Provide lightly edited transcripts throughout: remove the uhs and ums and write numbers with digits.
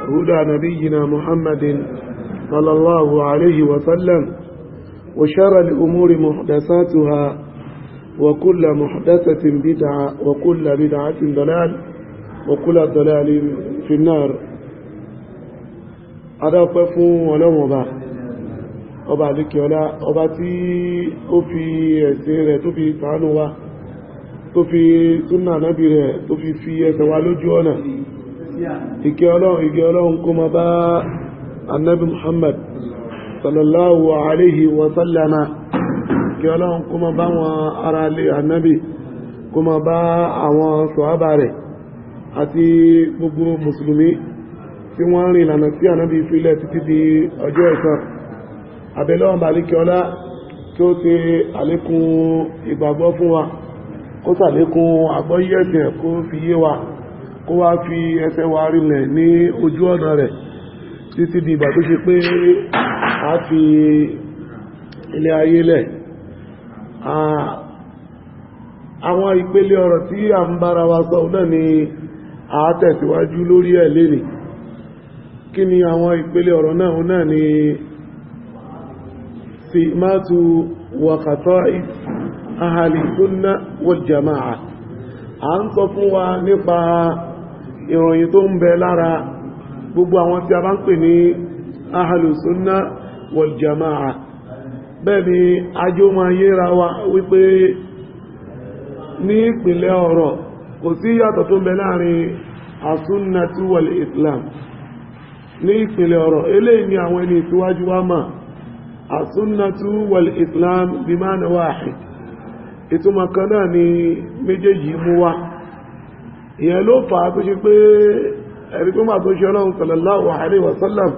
هدى نبينا محمد صلى الله عليه وسلم وشر الأمور محدثاتها وكل محدثة بدعة وكل بدعة ضلال وكل ضلال في النار. أدافع ولو ọba àdíkẹ́ọlá ọba tí ó fi ẹ̀sìn rẹ̀ tó fi ṣàánú wa tó fi súnà nábì rẹ̀ tó fi ẹsẹ̀ wa lójú ọ̀nà. ìkẹ́ ọlọ́run kó máa bá annabi Muhammad sallallahu alaihi wa sallama, ìkẹ́ ọlọ́run kó máa bá wọn ará ilé annabi, kó máa bá àwọn sọ̀hábà rẹ̀ àti gbogbo mùsùlùmí tí wọ́n rìn lànà tí annabi filẹ̀ títí di ọjọ́ ẹ̀san. Abẹ́lọ́wọ̀n Balikiola kí ó ti àlékún ìgbàgbọ́ fún wa, kó sàlékún àgbọ́yé ẹ̀sìn kó fi yé wa, kó wá fi ẹsẹ̀ wa rinlẹ̀ ní ojú ọ̀nà rẹ̀ títí di ìgbà tó ṣe pé a fi ilé ayé lẹ̀. Àwọn ìpele ọ̀rọ̀ tí a ń bára wa sọ náà ni a tẹ̀síwájú lórí ẹ̀ lénìí. Kí ni àwọn ìpele ọ̀rọ̀ náà ni سمات وخصائص أهل السنة والجماعة. à ń sọ fún wa nípa ìròyìn tó ń bẹ lára gbogbo àwọn tí a bá ń pè ní ahlu sunna wal jama'a. bẹ́ẹ̀ ni ajó máa yéra wa wípé ní ìpìlẹ̀ ọ̀rọ̀ kò sí yàtọ̀ tó ń bẹ láàrin as-sunnatu wal islam. ní ìpìlẹ̀ ọ̀rọ̀ eléyìí ni àwọn ẹni ìtúwájú wa máa as-sunnatu wal islam bimana wahid. ìtumọ̀ kan náà ni méjèèjì mú wá. ìyẹn ló fà á tó ṣe pé ẹ̀rí tó máa tó ṣe Ọlọ́run sallallahu alaihi wasallam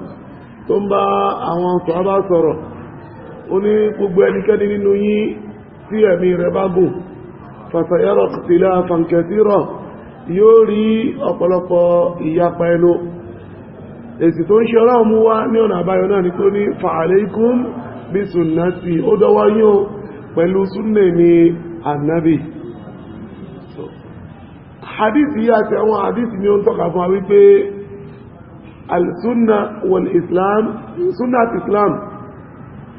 tó ń bá àwọn sàhábà sọ̀rọ̀, ó ní gbogbo ẹnikẹ́ni nínú yín tí ẹ̀mí rẹ̀ bá gùn fasayara ikhtilafan kathira, yóò rí ọ̀pọ̀lọpọ̀ ìyapa ẹnu. èsì tó ń ṣe Ọlọ́run mú wá ní ọ̀nà àbáyọ náà ni tó ní fa'alaykum bí sunnati, ó dọ́wọ́ yín pẹ̀lú súnnà ní annabi. hadithi yá àti àwọn hadithi ni ó ń tọ́ka fún wa wípé al-sunna wal-islam, sunna àti islam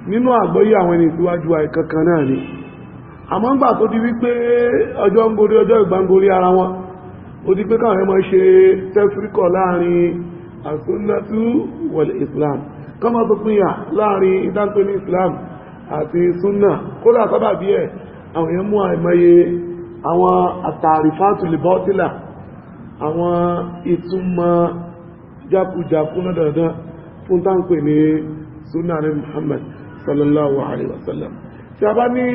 nínú àgbọ́yé àwọn ẹni síwájú àìkankan náà ni. àmọ́ ńgbà tó di wípé ọjọ́ ń gorí ọjọ́ ìgbà ń gorí ara wọn, ó di pé káwọn ẹmọ ṣe tẹ́fríkọ̀ láàrin as-sunnatu wal-islam, kọ́mọ́ tó pínyà láàrin ìdáǹpé ní islam àti sunna. kódà sábà bí ẹ̀ àwọn èèyàn mú àìmọye àwọn àtàrífàtù lè bọ́tílà, àwọn ìtumọ̀ jákujàkú náà dandan fún táǹpé ní sunna ní Muhammad sallallahu alaihi wasallam. tí a bá ní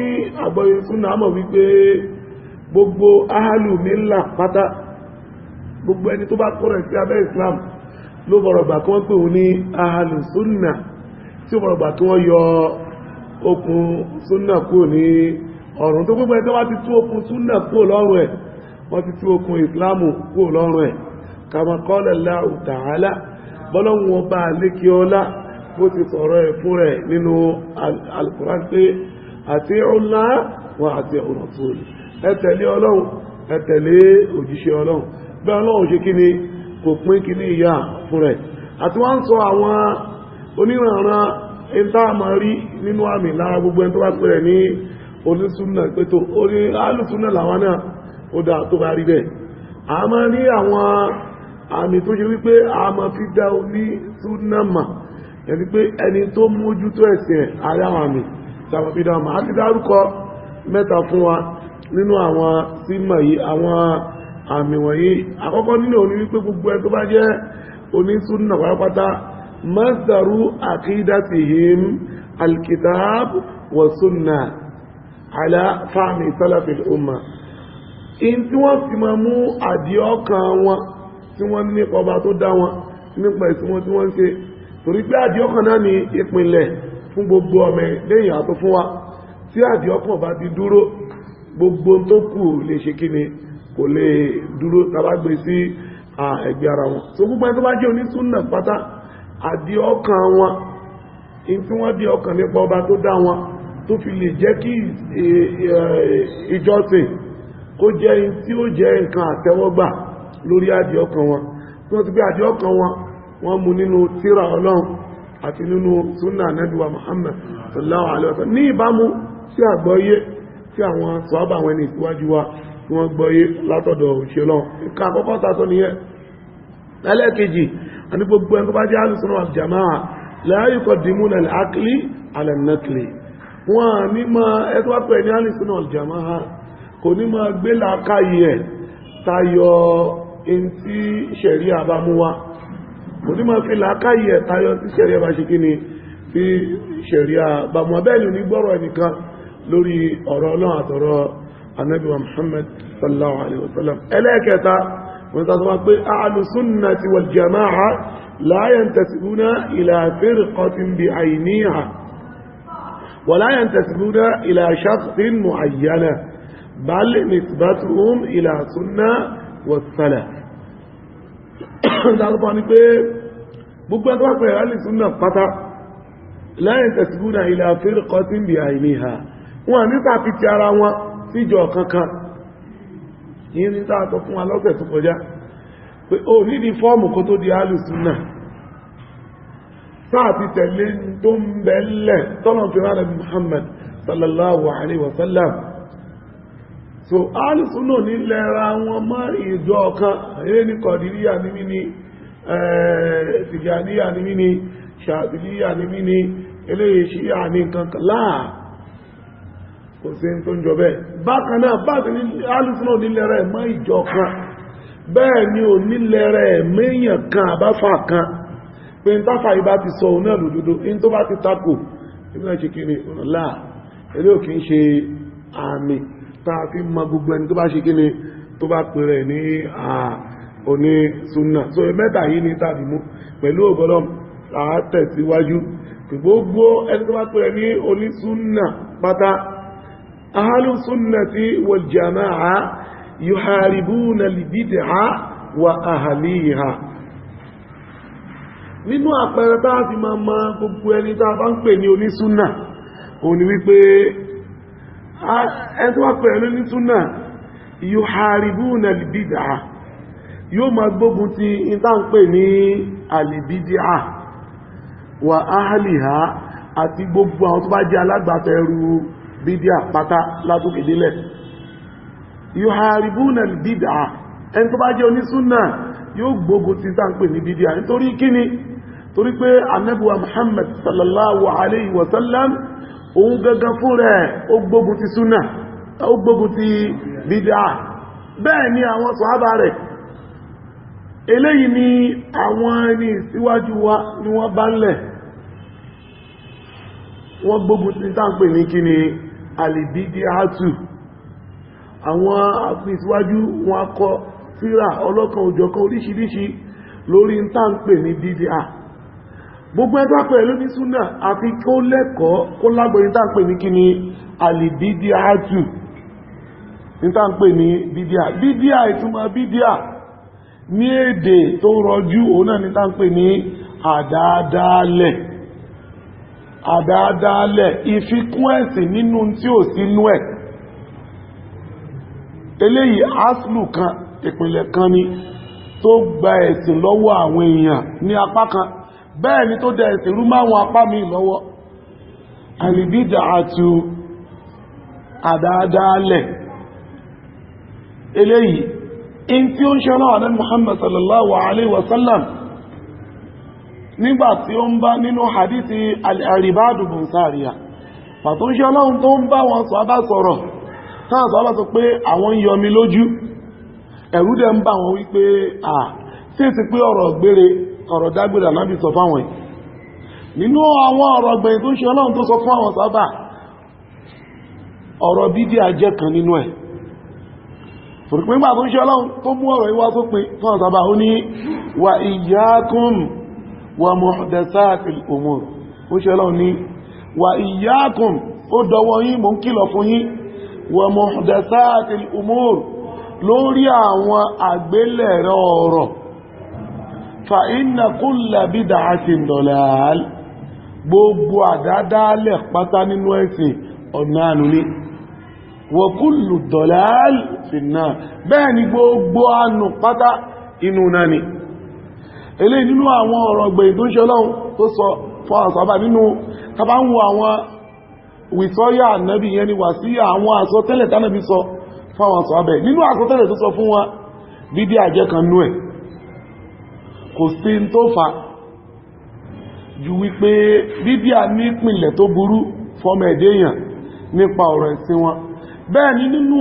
àgbọ́yé sunna mọ̀ wípé gbogbo ahlu milla pátá, gbogbo ẹni tó bá kọ́rẹ̀ sí abẹ́ islam ló bọ̀rọ̀gbà kí wọ́n pè wọ́n ní ahlu sunna, tí ó bọ̀rọ̀gbà kí wọ́n yọ okùn sunna kúrò ní ọ̀run. tó gbogbo ẹ̀ tó wá ti tú okùn sunna kúrò lọ́rùn ẹ̀, wọ́n ti tú okùn islamu kúrò lọ́rùn ẹ̀. kama qala Allahu ta'ala, bọ́lọ́hun ọba lékè ọlá bó ti sọ̀rọ̀ ẹ̀ fún rẹ̀ nínú al-Qur'an pé ati'u Allah wa ati'u Rasul, ẹ tẹ̀lé Ọlọ́run ẹ tẹ̀lé òjíṣẹ́ Ọlọ́run. bẹ́ẹ̀ Ọlọ́run ṣe kí ni kò pín kí ní ìyá fún rẹ̀. àti wọ́n ń sọ àwọn oníranran ìtààmà rí nínú àmì lára gbogbo ẹni tó bá pẹ̀rẹ̀ ní onísúnnà pẹ̀tò orí alùsúnnà làwọn náà ó dá tó bá rí bẹ́ẹ̀. a máa ní àwọn àmì tó ṣe wípé a máa fi dá onísúnnà mà, ẹni pé ẹni tó mójútó ẹ̀sìn ẹ̀ àrí àwọn àmì tàbí fi dá mà. a ti dárúkọ mẹ́ta fún wa nínú àwọn símà yìí, àwọn àmì wọ̀nyí. àkọ́kọ́ nínú òní wípé gbogbo ẹ tó bá jẹ́ onísúnnà pátápátá masdaru aqidatihim alkitab wa sunna ala fahmi salafil umma. in tí wọ́n fi máa mú àdíọ́kàn wọn tí wọ́n nípa ọba tó dá wọn, nípa ìsìn wọn tí wọ́n ń ṣe, torí pé àdíọ́kàn náà ni ìpìnlẹ̀ fún gbogbo ọmọ lẹ́yìn àtó fún wa. tí àdíọ́kàn bá ti dúró, gbogbo tó kù lè ṣe kí ni kò lè dúró tàbágbé sí ẹgbẹ́ ara wọn. so gbogbo ẹni tó bá jẹ́ onísúnnà pátá, àdíọ́kàn wọn, in tí wọ́n dí ọkàn nípa ọba tó dá wọn, tó fi lè jẹ́ kí ìjọsìn kó jẹ́ in tí ó jẹ́ nǹkan àtẹ́wọ́gbà lórí àdíọ́kàn wọn. tí wọ́n ti gbé àdíọ́kàn wọn wọ́n mú nínú tírà Ọlọ́run àti nínú súnà Ànábì wa Muhammad sallallahu alaihi wasallam ní ìbámu sí àgbọ́yé tí àwọn sàhábà àwọn ẹni ìsíwájú wa tí wọ́n gbọ́yé látọ̀dọ̀ òṣìṣẹ́ Ọlọ́run. nǹkan àkọ́kọ́ tá sọ nìyẹn. ẹlẹ́ẹ̀kejì àní gbogbo ẹni tó bá jẹ́ Ahlus Sunnah wal Jamā'ah la yuqaddimūna al-aqla 'ala an-naqli. wọ́n ní máa ẹ̀tọ́ wá pẹ̀ ní Ahlus Sunnah wal Jamā'ah kò ní máa gbé làákàyè ẹ̀ tayọ in tí ṣẹ̀ríà bá mú wá, kò ní máa fi làákàyè ẹ̀ tayọ tí ṣẹ̀ríà bá ṣe kí ni tí ṣẹ̀ríà bá mú abẹ́ẹ̀lú ní gbọ́rọ̀ ẹnìkan lórí ọ̀rọ̀ Ọlọ́run àtọ̀rọ̀ Ànábì wa Muhammad sallallahu alaihi wasallam. ẹlẹ́ẹ̀kẹta wọ́n tàbí wá pé Ahlus Sunnati wal Jamā'ah la yantasibuna ila firqatin bi'ayniha wa la yantasibuna ila shakhsin mu'ayyana bal nisbatuhum ila sunnah was salaf. dáadọ́pọ̀ ní pé gbogbo ẹgbẹ́ pẹ̀lú Ahlus Sunnah pátá la yantasibuna ila firqatin bi'ayniha, wọ́n ní tàbí ti ara wọn síjọ kankan. yìí ní tààtọ̀ fún alọ́sẹ̀ tó kọjá pé o nídi fọ́ọ̀mù kó tó di Ahlus Sunnah sáàtì tẹ̀lé tó ń bẹ̀lẹ̀ tọ́lọ̀ fi ránà Muhammad sallallahu alaihi wasallam. so Ahlus Sunnah ní lẹ́ra wọn mọ́ ìjọ kan, eré ní Kọ̀dìríyà ní mí ní Tìjàníyà ní mí ní Ṣàdìlíyà ní mí ní eléyìí Ṣíyà ní kankan láà, kò sí tó ń jọ bẹ́ẹ̀. bákan náà bákan ní Ahlus Sunnah nílẹ̀rẹ̀ mọ́ ìjọ kan, bẹ́ẹ̀ ni ò nílẹ̀rẹ̀ mẹ́yàn kan àbáfà kan pé ń táfà ibá ti sọ òun náà lòdòdó in tó bá ti takò ìbí náà ṣe kíni láà, eré ò kí ń ṣe àmì táà fi mọ gbogbo ẹni tó bá ṣe kíni tó bá pèrè ní òní súnà. so mẹ́ta yìí ní tàbí mú pẹ̀lú ògbọ́dọ̀ àátẹ̀síwájú gbogbo ẹni tó bá pèrè ní òní súnà pátá Ahlus Sunnati wal Jamā'ah yuharibuna al-bid'a wa ahliha. nínú àpẹẹrẹ tá a fi máa ma gbogbo ẹni tá a bá ń pè ní onísúnà òun ni wípé ẹni tó wá pè ní onísúnà yuharibuna al-bid'a, yóò máa gbógun ti ìta ń pè ní al-bid'a wa ahliha àti gbogbo àwọn tó bá jẹ́ alágbàtẹrù bídíà pátá látòkè délẹ̀. yuharibuna al-bid'a, ẹni tó bá jẹ́ onísúnà yóò gbógun ti tá ń pè ní bídíà. nítorí kíni? torí pé Ànábì wa Muhammad sallallahu alaihi wasallam òun gangan fún rẹ̀ ó gbógun ti súnà, ó gbógun ti bídíà. bẹ́ẹ̀ ni àwọn sàhábà rẹ̀, eléyìí ni àwọn ẹni síwájú wa ni wọ́n bá ń lẹ̀, wọ́n gbógun ti tá ń pè ní kíni al-bid'atu. àwọn àpìsíwájú wọn akọ tírà ọlọ́kan òjọ̀kan oríṣiríṣi lórí ń tàn pè ní bídíà. gbogbo ẹgbẹ́ pẹ̀lú ní súnà àfi kó lẹ́kọ̀ọ́ kó lágbóyìn tàn pè ní kíni al-bid'atu, ní tàn pè ní bídíà. bídíà ìtumọ̀ bídíà ní èdè tó rọjú òun náà ní tàn pè ní àdáadáalẹ̀. àdáadáalẹ̀ ìfikún ẹ̀sìn nínú tí ò sínú ẹ̀. eléyìí aslu kan, ìpìlẹ̀ kan ni tó gba ẹ̀sìn lọ́wọ́ àwọn èèyàn ní apá kan, bẹ́ẹ̀ ni tó dẹ ẹ̀sìn rú máwọn apá mi lọ́wọ́. al-bid'atu àdáadáalẹ̀. eléyìí in tí ó ń ṣe náà ní Muhammad sallallahu alaihi wasallam nígbàtí ó ń bá nínú hadithi al-Irbād bin Sāriyah pàtó ń ṣe ọlọ́run tó ń bá wọn sàhábà sọ̀rọ̀ táwọn sàhábà sọ pé àwọn ń yọmi lójú, ẹ̀rù dẹ̀ ń bá wọn wípé sí ti pé ọ̀rọ̀ gbére ọ̀rọ̀ dágbére Ànábì sọ fáwọn ẹ̀. nínú àwọn ọ̀rọ̀ gbẹ̀yìn tó ń ṣe ọlọ́run tó sọ fún àwọn sàhábà ọ̀rọ̀ bídíà jẹ́ kan nínú ẹ̀. fòrùpín gbà tó ń ṣe ọlọ́run tó mú ọ̀rọ̀ ìwá tó pin fún àwọn sàhábà ó ní wa iyyakum wa muhdathatil umur. ó ṣe ọlọ́run ní wa iyyakum, ó dọwọ́ yín mò ń kìlọ̀ fún yín, wa muhdathatil umur, lórí àwọn àgbélẹ̀rọ ọ̀rọ̀. fa inna kulla bid'atin dalal, gbogbo àdádálẹ̀ pátá nínú ẹ̀sìn ọ̀nà ànú ní. wa kullu dalal finnar, bẹ́ẹ̀ ni gbogbo ànú pátá inú náà ni. eléyìí nínú àwọn ọ̀rọ̀ gbẹ̀yìn tó ń ṣe Ọlọ́run tó sọ fún àwọn sàhábà nínú tàbá ń wo àwọn wìsọ́yà ànábì yẹn ni wàsíyà àwọn àsọtẹ́lẹ̀ tánàbí sọ fún àwọn sàhábà nínú àsọtẹ́lẹ̀ tó sọ fún wọn bídí àjẹ́ kan nú ẹ̀ kò sí tó fà ju wípé bídí à ní ìpìnlẹ̀ tó burú fọ́mọ ẹ̀dẹ́yàn nípa ọ̀rọ̀ ẹ̀sìn wọn bẹ́ẹ̀ ni nínú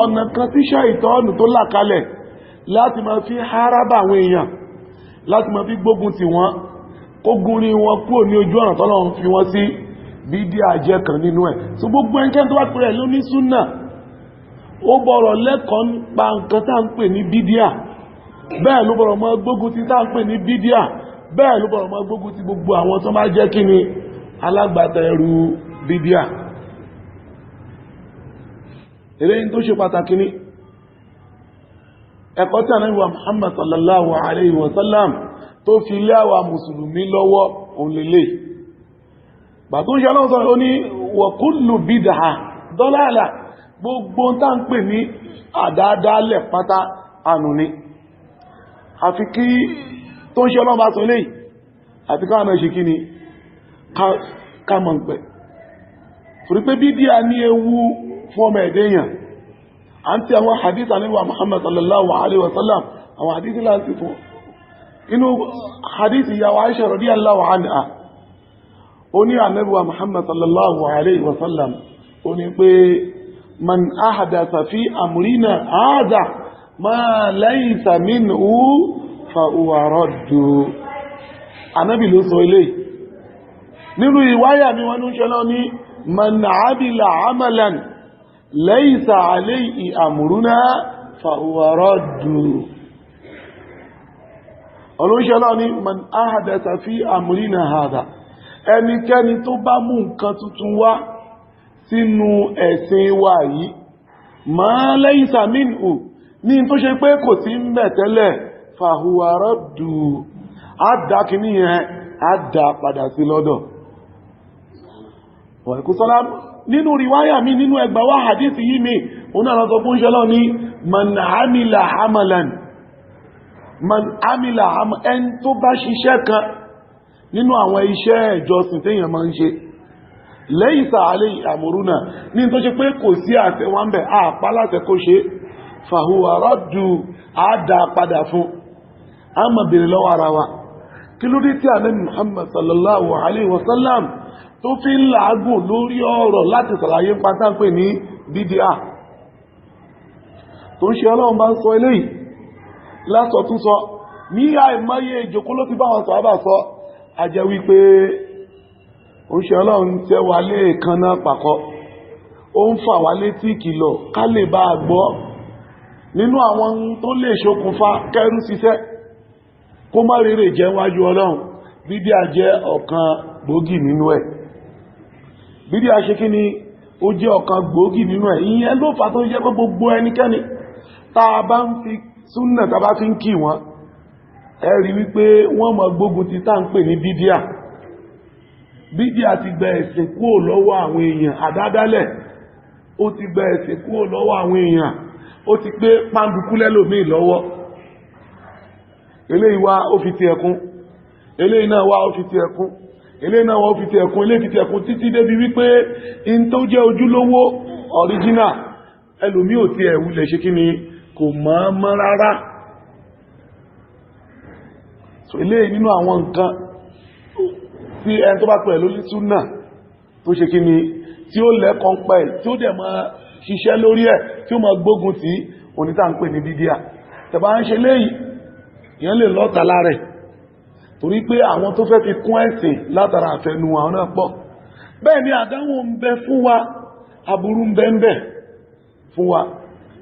ọ̀nà kan tí ṣàìtọ́nù tó là kalẹ̀ láti máa fi hárábà àwọn èèyàn láti máa fi gbógun ti wọn kó gúnrí wọn kúrò ní ojú ọ̀nà tọ́lọ́run fi wọ́n sí bídí àjẹ́ kan nínú ẹ̀ so gbogbo ẹnikẹ́ni tó wá pẹ̀rẹ̀ ló ní súnà ó bọ̀rọ̀ lẹ́kọ̀ọ́ nípa nǹkan tá ń pè ní bídíà bẹ́ẹ̀ ló bọ̀rọ̀ mọ́ gbógun ti tá ń pè ní bídíà bẹ́ẹ̀ ló bọ̀rọ̀ mọ́ gbógun ti gbogbo àwọn tó máa jẹ́ kí ni alágbàtà ẹrù bídíà eléyìn tó ṣe pàtàkì ní ẹ̀kọ́ tí Ànábì wa Muhammad sallallahu alayhi wa sallam tó fi lé àwa mùsùlùmí lọ́wọ́ òun lélẹ̀ bàtó ń ṣe Ọlọ́run sọ ó ní wa kullu bid'ah dalalah gbogbo tá ń pè ní àdádálẹ̀ pátá ànù ni àfi kí tó ń ṣe Ọlọ́run bá sọ lẹ́yìn àfi káwọn ẹ̀ṣì kí ni ká mọ̀ ń pẹ̀ torí pé bídíà ní ewu fún ọmọ ẹ̀dẹ́yàn a ń tí àwọn hadith Ànábì wa Muhammad sallallahu alaihi wasallam àwọn hadith láti fún inú hadith ìyàwó Aisha radiyallahu anha ó ní Ànábì wa Muhammad sallallahu alaihi wasallam ó ní pé man ahdatha fi amrina hadha ma laysa minhu fa huwa raddu Ànábì ló sọ eléyìí nínú ìwáyà mi wọ́n ń ṣe lọ ní man amila amalan laysa alayhi amruna fa huwa raddu olóṣẹ́ lọ ní man ahdatha fi amrina hadha ẹnikẹ́ni tó bá mú nǹkan tuntun wá sínú ẹ̀sìn wa yìí ma laysa minhu ní tó ṣe pé kò sí ń bẹ̀ tẹ́lẹ̀ fa huwa raddu àdá kìíní yẹn àdá padà sí lọ́dọ̀ wàlúkúsọ́lá nínú ríwáyà mi nínú ẹgbà wá hadith yìí mi òun náà lọ́sọ fún ṣẹlọ́ ní man amila amalan ẹn tó bá ṣiṣẹ́ kan nínú àwọn iṣẹ́ ìjọsìn téèyàn máa ń ṣe laysa alayhi amruna ní tó ṣe pé kò sí àṣẹ wọn bẹ̀ àpá láṣẹ kó ṣe fa huwa raddu àdá padà fún a máa bèèrè lọ́wọ́ ara wa kí ló dé tí Ànábì Muhammad sallallahu alaihi wasallam tó fi ń làágùn lórí ọ̀rọ̀ láti sàlàyé pátá pè ní bídíà tó ń ṣe Ọlọ́run bá ń sọ eléyìí lásọ tún sọ ní àìmọye ìjòkó ló ti bá wọn sàhábà sọ àjẹ́ wípé ó ń ṣe Ọlọ́run tẹ́ wà lé èékánná pàkọ́ ó ń fà wá létí ìkìlọ̀ ká lè bá a gbọ́ nínú àwọn tó lè ṣokùnfà kẹrù ṣiṣẹ́ kó má rere jẹ́ wájú Ọlọ́run bídíà jẹ́ ọ̀kan gbòógì nínú ẹ̀ bídíà ṣe kí ni ó jẹ́ ọ̀kan gbòógì nínú ẹ̀ ìyẹn ló fà tó jẹ́ pé gbogbo ẹnikẹ́ni tá a bá ń fi súnnà tá a bá fi ń kí wọn ẹ rí wípé wọ́n máa gbógun ti tá ń pè ní bídíà ti gba ẹ̀sìn kúrò lọ́wọ́ àwọn èèyàn àdádálẹ̀ ó ti gba ẹ̀sìn kúrò lọ́wọ́ àwọn èèyàn ó ti gbé pàǹdùkú lẹ́lòmíì lọ́wọ́ eléyìí wá ó fi ti ẹkún eléyìí náà wá ó fi ti ẹkún eléyìí náà wá ó fi ti ẹkún eléyìí fi ti ẹkún títí débi wípé in tó jẹ́ ojúlówó original ẹlòmíì ò ti ẹ̀wù lẹ̀ ṣe kí ni kò mọ́ rárá so eléyìí nínú àwọn nǹkan tí ẹni tó bá pẹ̀lú lórí súnà tó ṣe kí ni tí ó lẹ́kọ̀ọ́ pẹ̀ tí ó dẹ̀ máa ṣiṣẹ́ lórí ẹ̀ tí ó máa gbógun tí onítà ń pè ní bídíà tẹ̀bá ń ṣe léyìí ìyẹn lè lọ́ta lárẹ̀ torí pé àwọn tó fẹ́ fi kún ẹ̀sìn látara àfẹnu àwọn náà pọ̀ bẹ́ẹ̀ ni àdánwò ń bẹ fún wa aburú ń bẹ ń bẹ fún wa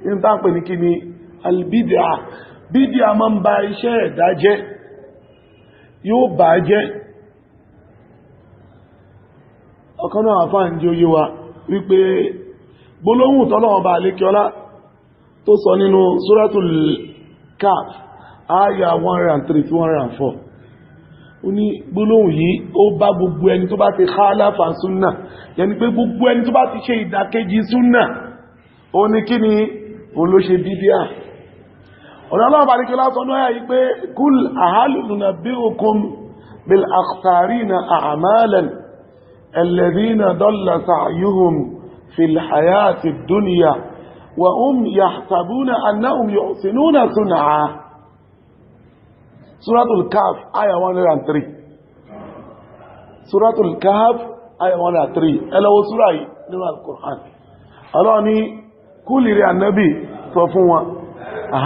ní tá ń pè ní kí ni albídíà bídíà máa ń ba iṣẹ́ ẹ̀dá jẹ́ yóò bà á jẹ́ ọ̀kan náà àfáà ń jẹ́ oyé wa wípé gbólóhùn tọ́lọ́wọ́n bá alékiọlá tó sọ nínú Suratul Kahf àyà 103-104 ó ní gbólóhùn yìí ó bá gbogbo ẹni tó bá ti khalafa súnnà yẹni pé gbogbo ẹni tó bá ti ṣe ìdàkejì súnnà ó ní kí ni òun ló ṣe bídíà ọ̀nà ọlọ́run bá ní kí lásán náà yí pé kúl hal nunabbi'ukum bil akhsarina a'malan alladhina dalla sa'yuhum fil hayati ad-dunya wa hum yahsabuna annahum yuhsinuna sun'a. Suratul Kahf ayah 103. Suratul Kahf ayah 103. Ẹlọ́wọ́ súra yìí nínú Al-Qur'an. Allah ní kúlì rí annabi sọ fún wọn,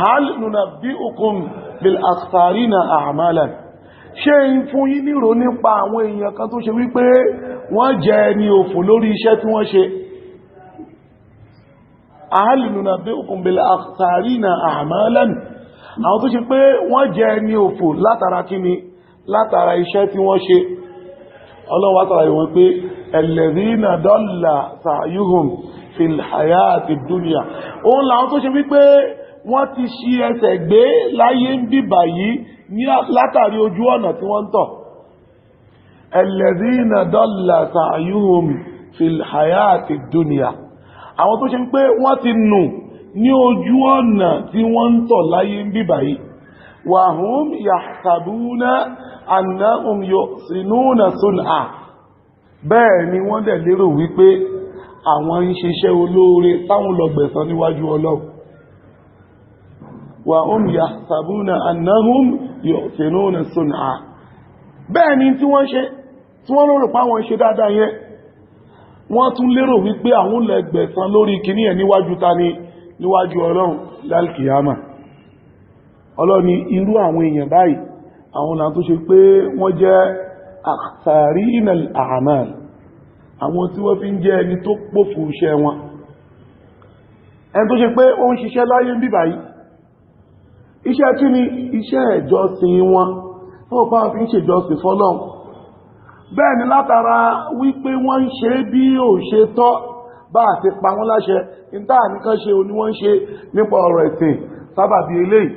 hal nunabbi'ukum bil akhsarina a'malan. Ṣé ń fún yín nírò nípa àwọn èèyàn kan tó ṣe wípé wọ́n jẹ́ ẹni òfò lórí iṣẹ́ tí wọ́n ṣe? Hal nunabbi'ukum bil akhsarina a'malan. Àwọn tó ṣe pé wọ́n jẹ́ ẹni òfò látara kíni, látara iṣẹ́ tí wọ́n ṣe. Ọlọ́run wá sọ̀rọ̀ wọn pé alladhina dalla sa'yuhum fil hayati dunya. Òun làwọn tó ṣe wípé wọ́n ti ṣí ẹsẹ̀ gbé láyé ń bíbà yìí ní látàrí ojú ọ̀nà tí wọ́n ń tọ̀. Alladhina dalla sa'yuhum fil hayati dunya. Àwọn tó ṣe wípé wọ́n ti nù ní ojú ọ̀nà tí wọ́n ń tọ̀ láyé ń bíbà yìí. Wa hum yahsabuna annahum yuhsinuna sun'a. Bẹ́ẹ̀ ni wọ́n dẹ̀ lérò wípé àwọn ń ṣiṣẹ́ olóore táwọn lọ gbẹ̀san níwájú Ọlọ́run. Wa hum yahsabuna annahum yuhsinuna sun'a. Bẹ́ẹ̀ ni tí wọ́n ṣe, tí wọ́n lérò pé àwọn ṣe dáadáa yẹn, wọ́n tún lérò wípé àwọn lè gbẹ̀san lórí kìíní ẹ̀ níwájú tani, níwájú Ọlọ́run lálkìyàmà. Ọlọ́run ní irú àwọn èèyàn báyìí, àwọn náà tó ṣe pé wọ́n jẹ́ akhsarina al-a'mal, àwọn tí wọ́n fi ń jẹ́ ẹni tó pòfò iṣẹ́ wọn. Ẹni tó ṣe pé ó ń ṣiṣẹ́ láyé ń bíbà yìí, iṣẹ́ kí ni? Iṣẹ́ ìjọsìn wọn, tó bá fi ń ṣèjọsìn fọ́lọ́run. Bẹ́ẹ̀ ni látara wípé wọ́n ń ṣe bí ò ṣe tọ́, bá àti pa wọ́n láṣẹ, ìta nìkan ṣe òní wọ́n ń ṣe nípa ọ̀rọ̀ ẹ̀sìn, sábàbí eléyìí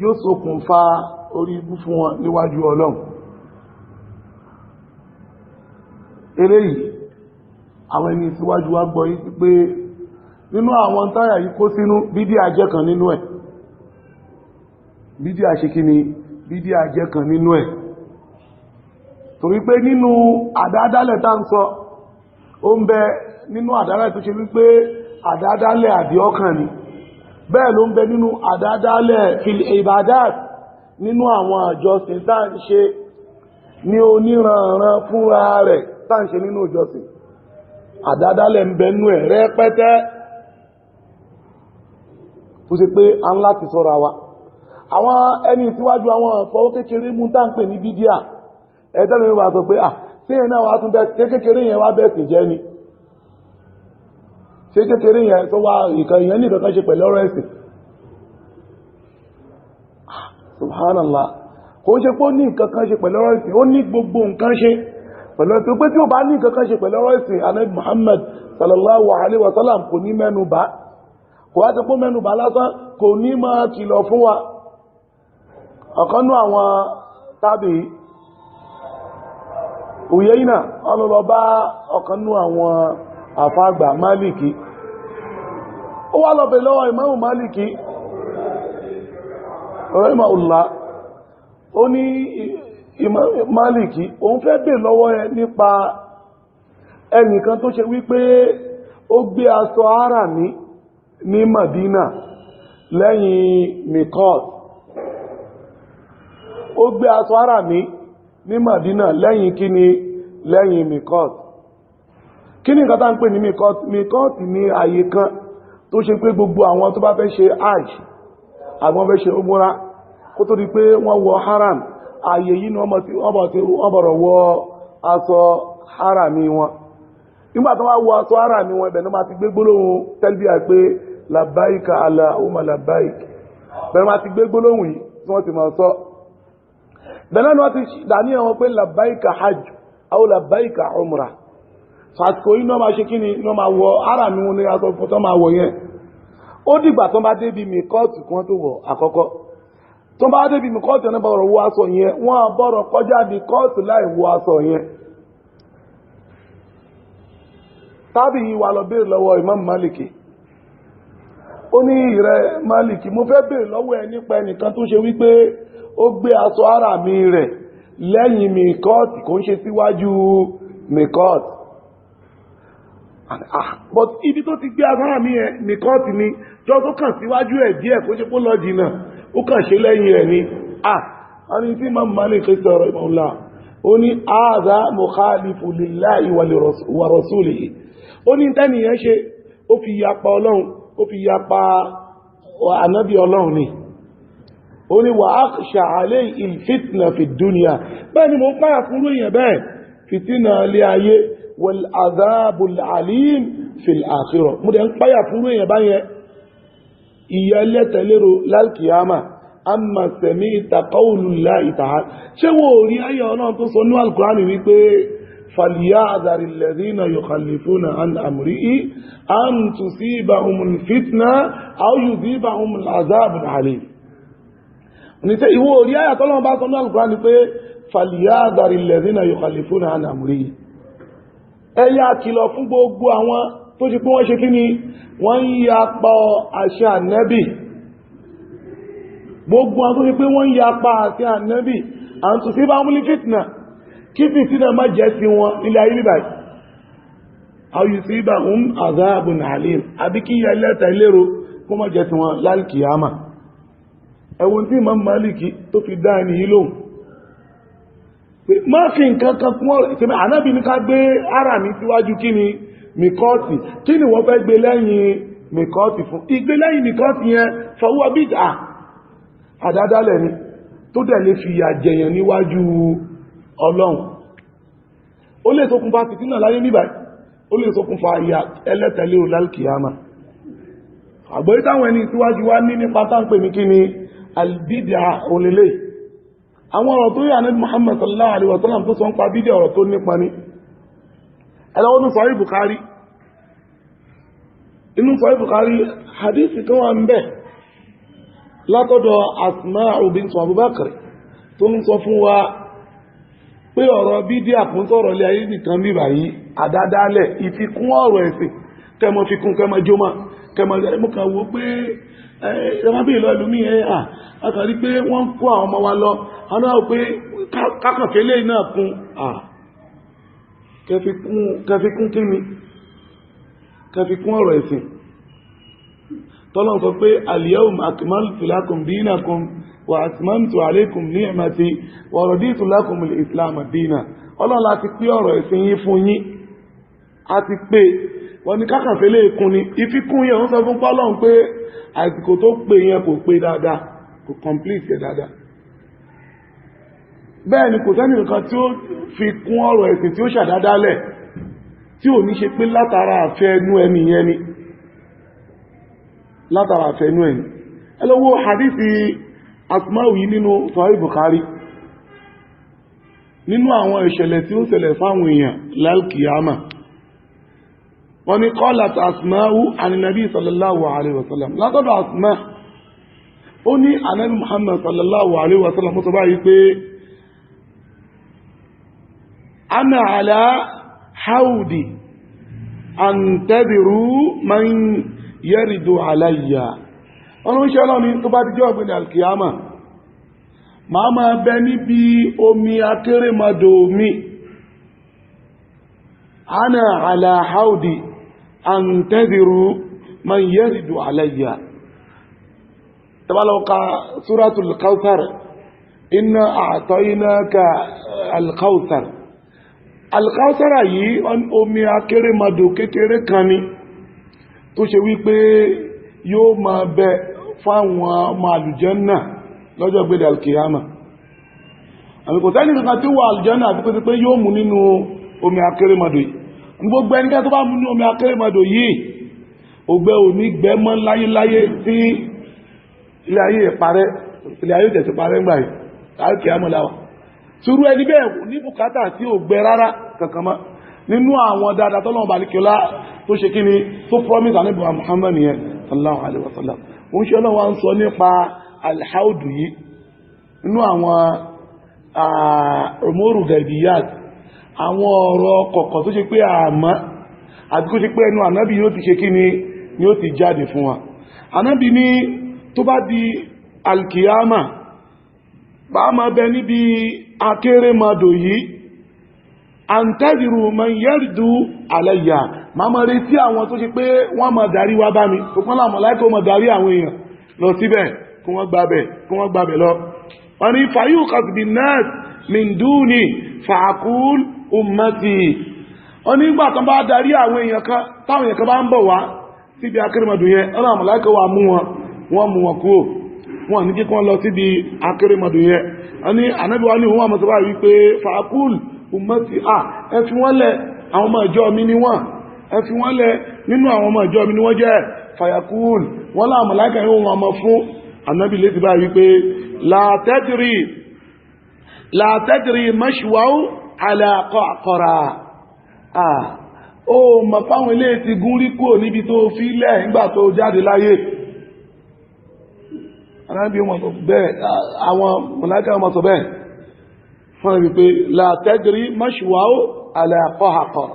yóò ṣokùnfà orí ibú fún wọn níwájú Ọlọ́run. Eléyìí àwọn ẹni síwájú wa gbọ́ yí pé nínú àwọn táyà yìí kó sínú bídíà jẹ́ kan nínú ẹ̀. Bídíà ṣe kí ni? Bídíà jẹ́ kan nínú ẹ̀. Torí pé nínú àdádálẹ̀ tá ń sọ, ó ń bẹ nínú àdádálẹ̀ tó ṣe wípé àdádálẹ̀ àdíọ́kàn ni. Bẹ́ẹ̀ ló ń bẹ nínú àdádálẹ̀ fil ibadat, nínú àwọn àjọsìn tá ń ṣe ní oníranran fúnra rẹ̀ tá ń ṣe nínú ìjọsìn. Àdádálẹ̀ ń bẹ nú ẹ̀ rẹpẹtẹ, tó ṣe pé a ń láti ṣọ́ra wa. Àwọn ẹni síwájú àwọn ọ̀fọ́ kékeré mú tá ń pè ní bídíà, ẹ̀ẹ́dẹ́lẹ̀ mi wà sọ pé ṣé yẹn náà wá tún bẹ́ẹ̀ kékeré yẹn wá bẹ́ẹ̀ sì jẹ́ ni, ṣé kékeré yẹn tó wá ìkan ìyẹn ní ìkankan ṣe pẹ̀lú ọ̀rọ̀ ẹ̀sìn. Subhanallah, kò ń ṣe pé ó ní ìkankan ṣe pẹ̀lú ọ̀rọ̀ ẹ̀sìn, ó ní gbogbo nǹkan ṣe pẹ̀lú ẹ̀sìn. Pé tí ó bá ní ìkankan ṣe pẹ̀lú ọ̀rọ̀ ẹ̀sìn, Ànábì Muhammad sallallahu alaihi wasallam kò ní mẹ́nu bà, kò wá ti kó mẹ́nu bà lásán, kò ní máa kìlọ̀ fún wa. Ọ̀kan nú àwọn tábì Uyayna ọlọ́lọ́ bá ọ̀kan nú àwọn àfáàgbà Málìkì. Ó wá lọ bẹ̀ lọ́wọ́ Ìmáàmù Málìkì rahimahullah. Ó ní Málìkì òun fẹ́ bẹ̀ lọ́wọ́ ẹ nípa ẹnìkan tó ṣe wípé ó gbé aṣọ Háràmí ní Madina lẹ́yìn Mikot. Ó gbé aṣọ Háràmí ní Madina lẹ́yìn kíni? Lẹ́yìn Mikot. Kí ni nǹkan tá ń pè ní Mikot? Mikot ní àyè kan tó ṣe pé gbogbo àwọn tó bá fẹ́ ṣe hajj àwọn fẹ́ ṣe umura kó tó di pé wọ́n wọ haram, àyè yìí ni wọ́n bọ̀rọ̀ wọ aṣọ Háràmí wọn. Nígbà tó wá wọ aṣọ Háràmí wọn, ibẹ̀ ní máa ti gbé gbólóhùn tẹ́lbíà pé labbaika Allahumma labbaik. Bẹ̀rẹ̀ máa ti gbé gbólóhùn yìí tí wọ́n ti máa sọ. Bẹ̀rẹ̀ ni wọ́n ti dání àwọn pé labbaika hajj aw labbaika umrah. Fàṣkò yìí náà máa ṣe kí ni náà máa wọ Háràmí wọn ní aṣọ fún tó máa wọ yẹn. Ó dìgbà tó bá débi mìkọ́ọ̀tù kan tó wọ̀ àkọ́kọ́. Tó bá débi mìkọ́ọ̀tù náà bọ̀rọ̀ wọ aṣọ yẹn, wọ́n bọ̀rọ̀ kọjá mìkọ́ọ̀tù láì wọ aṣọ yẹn. Tábì yìí wà lọ béèrè lọ́wọ́ Imam Maliki. ó ní ìrẹ Málìkì mo fẹ́ bèèrè lọ́wọ́ ẹ nípa ẹnìkan tó ṣe wípé ó gbé aṣọ ara mi rẹ̀ lẹ́yìn mìkọ́ọ̀tì kò ń ṣe síwájú mìkọ́ọ̀tì. But ibi tó ti gbé aṣọ ara mi ẹ mìkọ́ọ̀tì ni jọ tó kàn síwájú ẹ̀ díẹ̀ kó ṣe kó lọ jìnnà ó kàn ṣe lẹ́yìn ẹ̀ ni a ní tí Imam Malik sọ̀rọ̀ ìmọ̀lá ó ní ààdá mukhalifu lillahi wa rasulihi ó ní tẹ́nìyàn ṣe ó fi yapa ọlọ́run ó fi yapa ànábì ọlọ́run ni ó ní wà akhsha alayhi al-fitna fi dunya bẹ́ẹ̀ ni mo ń páyà fún èèyàn bẹ́ẹ̀ fìtínà ilé ayé wal adhabul alim fil akhirah mo dẹ̀ ń páyà fún èèyàn báyẹn ìyà ẹlẹ́tẹ̀lérò lálkìyàmà amma sami'ta qawlullahi ta'ala ṣé wo rí ayé ọlọ́run tó sọ ní al-Qur'ani wípé فليعذر الذين يخلفون عن أمره أن تصيبهم الفتنة أو يصيبهم العذاب العليم nítorí ìwọ orí àyà tọ́lọ́run bá sọ ní Al-Qur'an ni pé فليعذر الذين يخلفون عن أمره ẹ yá kìlọ̀ fún gbogbo àwọn tó ṣe pé wọ́n ṣe kí ni wọ́n ń yapa àṣẹ Ànábì gbogbo àwọn tó ṣe pé wọ́n ń yapa àṣẹ Ànábì أن تصيبهم الفتنة kí fìtínà má jẹ́ sí wọn ilé ayé bíbáyìí aw yusibahum adhabun alim àbí kí yẹ lẹ́ta ilérò kó má jẹ́ sí wọn lálkìyàmà ẹwọ́n tí Imam Maliki tó fi dá ẹni yìí lóhùn pé má fi nǹkan kan fún ọ̀rọ̀ ìsinmi Ànábì ní ká gbé ara mi síwájú kí ni mìkọ́ọ̀tì kí ni wọ́n fẹ́ gbé lẹ́yìn mìkọ́ọ̀tì fún ìgbé lẹ́yìn mìkọ́ọ̀tì yẹn fahuwa bid'a àdádálẹ̀ ni tó dẹ̀ lè fi ìyà jẹyàn níwájú ọlọ́run ó lè ṣokùnfà fìtínà láyé níbàí ó lè ṣokùnfà ìyà ẹlẹ́tẹ̀lé lálkìyàmà àgbóyí táwọn ẹni tíwájú wá ní nípa táǹpẹ̀ ní kí ni albídà olèlé àwọn ọ̀rọ̀ tó yà ní Muhammad sallallahu alaihi wasallam tó sọ ń pa bídà ọ̀rọ̀ tó nípa ní ẹlọ́wọ́nú Sahih Bukhari inú Sahih Bukhari hadith kan wà ń bẹ látọ̀dọ̀ Asma'u bint Abubakar tó ń sọ fún wa pé ọ̀rọ̀ bídíà fún sọ̀rọ̀ ilé ayé nìkan bí báyìí àdádálẹ̀ ìfikún ọ̀rọ̀ ẹ̀sìn kẹmọ fikún kẹmọ jómọ́ kẹmọ ẹmọ́kà wo pé ẹmọ́bí ìlọ ìlúmí àkàrí pé wọ́n kó àwọn ọmọ wa lọ anáwó pé kákànfẹ́lẹ́ náà kún kẹfikún kíni kẹfikún ọ̀rọ̀ ẹ̀sìn tọ́lọ́n sọ pé al-yawma akmaltu lakum dinakum wa atmamtu alaykum ni'mati wa raditu lakum al-islam dina ọlọ́run láti pé ọ̀rọ̀ ẹ̀sìn yín fún yín a ti pé wọ́n ní kákànfẹ́lẹ́ ìkún ni ìfikún yẹn wọ́n sọ fún pọ́lọ́run pé àsìkò tó pé yẹn kò pé dáadáa kò complete yẹ dáadáa bẹ́ẹ̀ ni kò sẹ́ni nǹkan tí ó fi kún ọ̀rọ̀ ẹ̀sìn tí ó ṣàdádálẹ̀ tí ò ní ṣe pé látara àfẹ́ ẹnu ẹni yẹn ni látara àfẹ́ ẹnu ẹni ẹ lọ wo hadithi Asma'u yìí nínú Sahih Bukhari nínú àwọn ìṣẹ̀lẹ̀ tí ó ṣẹlẹ̀ fáwọn èèyàn lálkìyàmà wọ́n ní qalat Asma'u an-nabi sallallahu alaihi wasallam látọ̀dọ̀ Asma' ó ní Ànábì Muhammad sallallahu alaihi wasallam tó báyìí pé ana ala haudi antadiru man yaridu alayya ọ̀run ṣe ọlọ́ni tó bá díjọ́ ọ̀gbìn alkiyama máa bẹ níbi omi akérèmọdò mi ana ala haudi antadiru man yaridu alayya tabalọ́ka suratul Kawthar inna a'tainaka al-Kawthar al-Kawthar yìí omi akérèmọdò kékeré kan ni tó ṣe wípé yóò máa bẹ fáwọn ọmọ àlùjánnà lọ́jọ́ gbédè alkiyama àmì kò tẹ́lì kankan tí wà àlùjánnà àti pé yóò mú nínú omi akérèmọdò yìí gbogbo ẹnikẹ́ tó bá mú nínú omi akérèmọdò yìí ògbẹ́ òní gbẹ́mọ́ láyéláyé tí ilé ayé ìparẹ́ ilé ayé tẹ̀sí parẹ́ ńgbà yìí alkiyama láwà ṣúrú ẹni bẹ́ẹ̀ ní bùkátà tí ò gbẹ rárá kankan mọ́ nínú àwọn dáadáa tọ́lọ́wọ́ balikiola tó ṣe kíni tó promise Ànábì Muhammad yẹn sallallahu alaihi wasallam òun ṣe ọlọ́wọ́ ń sọ nípa alhaudu yìí nínú àwọn umuru gaibiyat àwọn ọ̀rọ̀ kọ̀kọ̀ tó ṣe pé àmọ́ àti kó ṣe pé ẹnu Ànábì yóò ti ṣe kíni ni ó ti jáde fún wa Ànábì ní tó bá di alkiyama bá máa bẹ níbi akérèmọdò yìí àǹtẹ́dìrù man yardu alayya máa máa retí àwọn tó ṣe pé wọ́n máa darí wá bá mi tó pọ́n láwọn màláíkà máa darí àwọn èèyàn lọ síbẹ̀ kí wọ́n gbàbẹ̀ lọ wọ́n ní fayuqas bin nas min duni fa'aqul ummati wọ́n ní ìgbà tán bá darí àwọn èèyàn kan táwọn èèyàn kan bá ń bọ̀ wá síbi akérèmọdò yẹn ọ̀nà màláíkà wà mú wọn kúrò wọn ní kí wọ́n lọ síbi akérèmọdò yẹn wọ́n ní Ànábì wa ní wọ́n mọ̀ sọ́bà wípé fa'aqul ummati ẹ fi wọ́n lẹ̀ àwọn ọmọ ìjọ mi ni wọ́n ẹ fi wọ́n lẹ̀ nínú àwọn ọmọ ìjọ mi ni wọ́n jẹ́ fayakul wọ́n láwọn màláíkà yóò wọn ọmọ fún Ànábì létí bá wípé la tadri mashwau ala qaqara ó mọ̀ fáwọn ilé ti gún rí kúrò níbi tó fi lẹ̀ nígbà tó jáde láyé Ànábì wọn sọ bẹ́ẹ̀ àwọn màláíkà wọn sọ bẹ́ẹ̀ fún ẹbí pé la tadri mashwau ala qaqara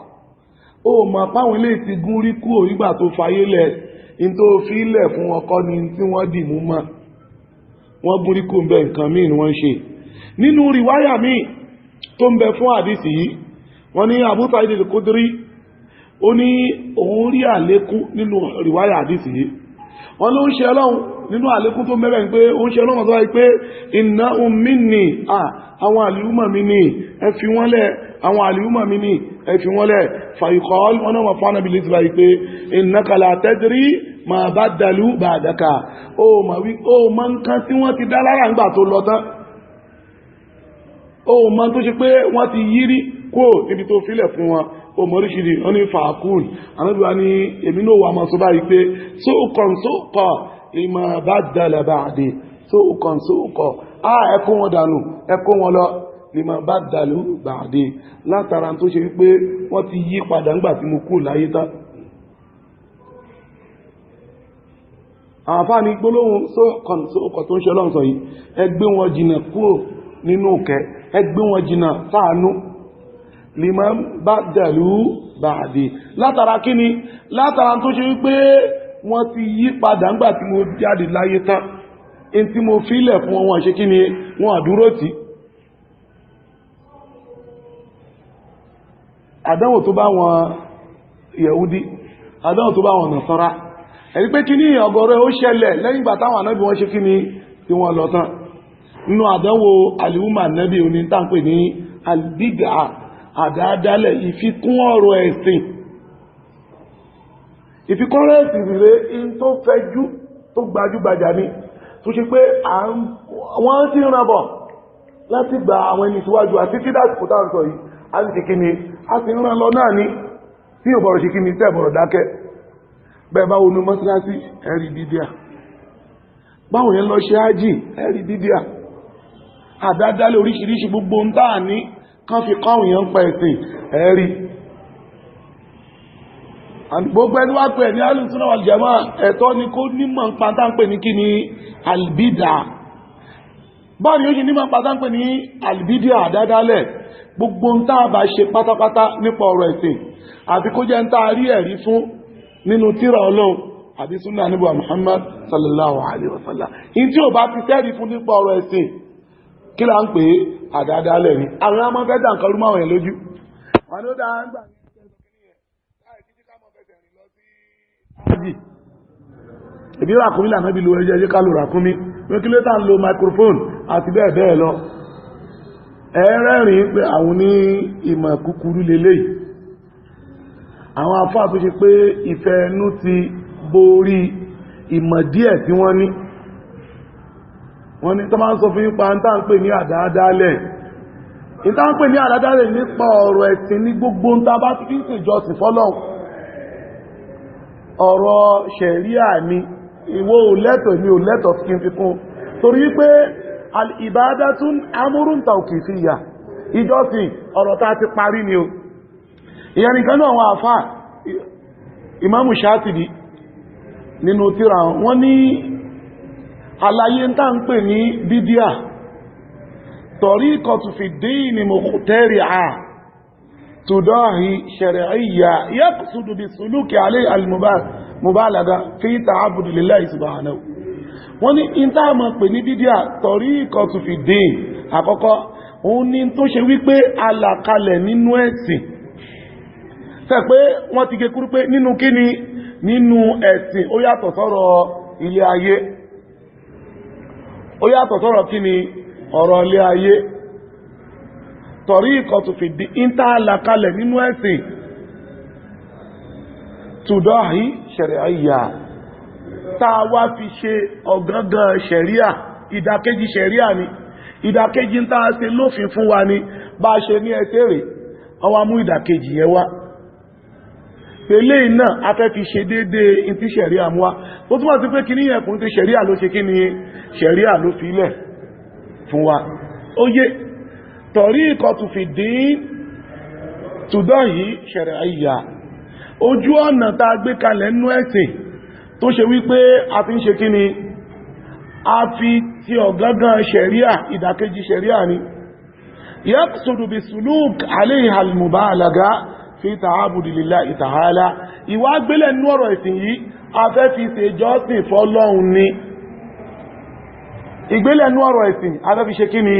ó mọ̀ fáwọn ilé ti gún rí kúrò nígbà tó fayé lẹ̀ in tó fi lẹ̀ fún ọkọ ni tí wọ́n dì mú mọ́ wọ́n gún rí kúrò bẹ́ẹ̀ nǹkan míì ni wọ́n ṣe nínú rìwáyà míì tó ń bẹ fún àdísì yìí wọ́n ní Abu Sa'id al-Khudri ó ní òun rí àlékún nínú rìwáyà àdísì yìí wọ́n ló ń ṣe ọlọ́run nínú àlékún tó mẹ́rẹ̀ pé ó ń ṣe ọlọ́run tó wáyé pé innahum minni àwọn àlìúmọ̀ mi ní ẹ fi wọ́n lẹ̀ àwọn àlìúmọ̀ mi ní ẹ fi wọ́n lẹ̀ fàyíkọ́ wọn náà fún Ànábì létí báyìí pé innaka la tadri ma baddalu ba'daka ó ma ń kan tí wọ́n ti dá lára ńgbà tó lọ tán ó ma tó ṣe pé wọ́n ti yírí kó níbi tó filẹ̀ fún wọn ó mọ̀ríṣìírí wọ́n ní fàákùn Ànábì wa ní èmi náà wà máa sọ báyìí pé sóòkọ̀ lima baddala ba'di sóòkọ̀ ẹkún wọn dànù ẹkún wọn lọ lima baddalu ba'di látara tó ṣe wípé wọ́n ti yí padà ńgbà tí mo kú láyé tán àwọn afá ní gbólóhùn sóòkọ̀ tó ń ṣe Ọlọ́run sọ yìí ẹ gbé wọn jìnà kúrò nínú kẹ ẹ gbé wọn jìnà sáànú lima baddalu ba'di látara kíni látara tó ṣe wípé wọ́n ti yí padà ńgbà tí mo jáde láyé tán in tí mo fílẹ̀ fún wọn ṣe kíni wọn àdúró tí àdánwò tó bá wọn Yahudi àdánwò tó bá wọn Nasara ẹ̀rí pé kíní ọ̀gọ̀rọ̀ ó ṣẹlẹ̀ lẹ́yìn ìgbà táwọn ànábì wọn ṣe kíni tí wọ́n lọ tán nínú àdánwò àlìhùmà ànábì oní tàǹpẹ̀ ní albid'a àdáadáalẹ̀ ìfikún ọ̀rọ̀ ẹ̀sìn ìfikún ọ̀rọ̀ ẹ̀sìn rèé in tó fẹjú tó gbajúgbajà ní tó ṣe pé wọ́n ti ràn bọ̀ láti gba àwọn ẹni síwájú àti tí dásìkò táwọn sọ yìí a ti kí ni a ti ràn lọ náà ní tí ò bọ̀rọ̀ ṣe kí ni tẹ́ bọ̀rọ̀ dákẹ́ bẹ́ẹ̀ bá wọnú mọ́sálásí ẹ̀rí dídíà báwọn yẹn lọ ṣe ájì ẹ̀rí dídíà àdádálẹ̀ oríṣiríṣi gbogbo ń táà ní kán fi káwọn èèyàn pa ẹ̀sìn ẹ̀rí gbogbo ẹni wá pẹ̀ ní alùsùnà wal jamaa ẹ̀tọ́ ni kó nímọ̀ ń pàtà ń pè ní kí ni albida báwọn yóò ṣe nímọ̀ ń pàtà ń pè ní albida àdádálẹ̀ gbogbo ń táà bá ṣe pátápátá nípa ọ̀rọ̀ ẹ̀sìn àti kó jẹ́ ń táà rí ẹ̀rí fún nínú tírà Ọlọ́run àbí súnà Ànábì Muhammad sallallahu alaihi wasallam in tí ò bá ti tẹ́rí fún nípa ọ̀rọ̀ ẹ̀sìn kí là ń pè é àdádálẹ̀ ni àwọn ọmọ fẹ́ dà nǹkan rú máwọn yẹn lójú wọn ló dáa ń gbà ní ájì ìbí ràkúnmí lànà bí lo ẹjẹ́ ká lò ràkúnmí wíkí lé tàn lo microphone àti bẹ́ẹ̀ bẹ́ẹ̀ lọ ẹ̀rẹ́rìn pé àwọn ní ìmọ̀ kúkúrú lélẹ́yìí àwọn afá tó ṣe pé ìfẹ́ ẹnu ti borí ìmọ̀ díẹ̀ tí wọ́n ní tó máa ń sọ fún yípa ń tàn pè ní àdáadáalẹ̀ ìtàn pè ní àdáadáalẹ̀ nípa ọ̀rọ̀ ẹ̀sìn ní gbogbo ń ta bá ti ń ṣèjọsìn fọ́lọ́run ọ̀rọ̀ ṣẹ̀ríà ni ìwọ ò lẹ́tọ̀ ní ò lẹ́tọ̀ kí n fi kún torí pé al-ibadatun amrun tawqifiyya ìjọsìn ọ̀rọ̀ tá ti parí ni o ìyẹn nìkan náà àwọn àfá Imamu Shatibi nínú tírà wọ́n ní àlàyé ń tàn pè ní bídíà tariqatu fi ddini mukhtari'a tudahi shar'iyya yaqsudu bi suluki alayhi al-mubah mubalaga fi ta'abbudi lillahi subhanahu wọ́n ní ìntàmà pè ní bídíà tariqatu fi din àkọ́kọ́ òun ni tó ṣe wípé alàkalẹ̀ nínú ẹ̀sìn tẹ́ pé wọ́n ti gé kúrú pé nínú kíni nínú ẹ̀sìn ó yàtọ̀ sọ́rọ̀ ilé ayé ó yàtọ̀ sọ́rọ̀ kíni ọ̀rọ̀ ilé ayé tariqatu fi din ìntàlàkalẹ̀ nínú ẹ̀sìn tudahi shari'iyya táa wá fi ṣe ọ̀gángan ṣẹ̀ríà ìdàkejì ṣẹ̀ríà ni ìdàkejì táa ṣe lófin fún wa ni bá ṣe ní ẹsẹ̀ rẹ̀ ọwá mú ìdàkejì yẹn wá pẹ̀lú iná afẹ́ fi ṣe dédé ìtí ṣẹ̀ríà mú wá tó túnmọ̀ sí pé kí ní ẹkùn tí ṣẹ̀ríà ló ṣe kí ni ṣẹ̀ríà ló fi ilẹ̀ fún wa ó yé tariqatu fi din tudahi shari'iyya ojú ọ̀nà tá a gbé kalẹ̀ nínú ẹ̀sìn tó ṣe wípé a fi ń ṣe kíni a fi ti ọ̀gángan ṣẹ̀ríà ìdàkejì ṣẹ̀ríà ni yaqsudu bi suluk alayha al-mubalaga fi ta'abudi lillahi ta'ala ìwà gbélẹ̀ nínú ọ̀rọ̀ ẹ̀sìn yìí a fẹ́ fi ṣe jọ́sìn fọ́lọ́hun ni ìgbélẹ̀ nínú ọ̀rọ̀ ẹ̀sìn a fẹ́ fi ṣe kíni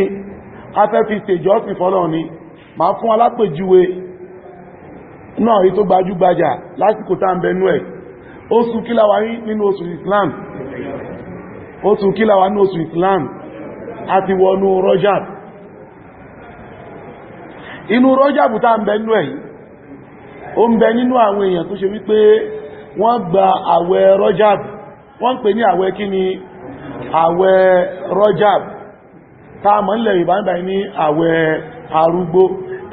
a fẹ́ fi ṣe jọ́sìn fọ́lọ́hun ni máa fún alápèjúwe náà rí tó gbajúgbajà lásìkò tá ń bẹnú ẹ̀ oṣù kíláwà nínú oṣù Islam oṣù kíláwà nínú oṣù Islam àti wọnú Rajab inú Rajab tá ń bẹnú ẹ̀ ó ń bẹ nínú àwọn èèyàn tó ṣe wípé wọ́n gba àwẹ̀ Rajab wọ́n pè ní àwẹ̀ kí ni àwẹ̀ Rajab tá mọ̀ nílẹ̀ Yorùbá ní àwẹ̀ arúgbó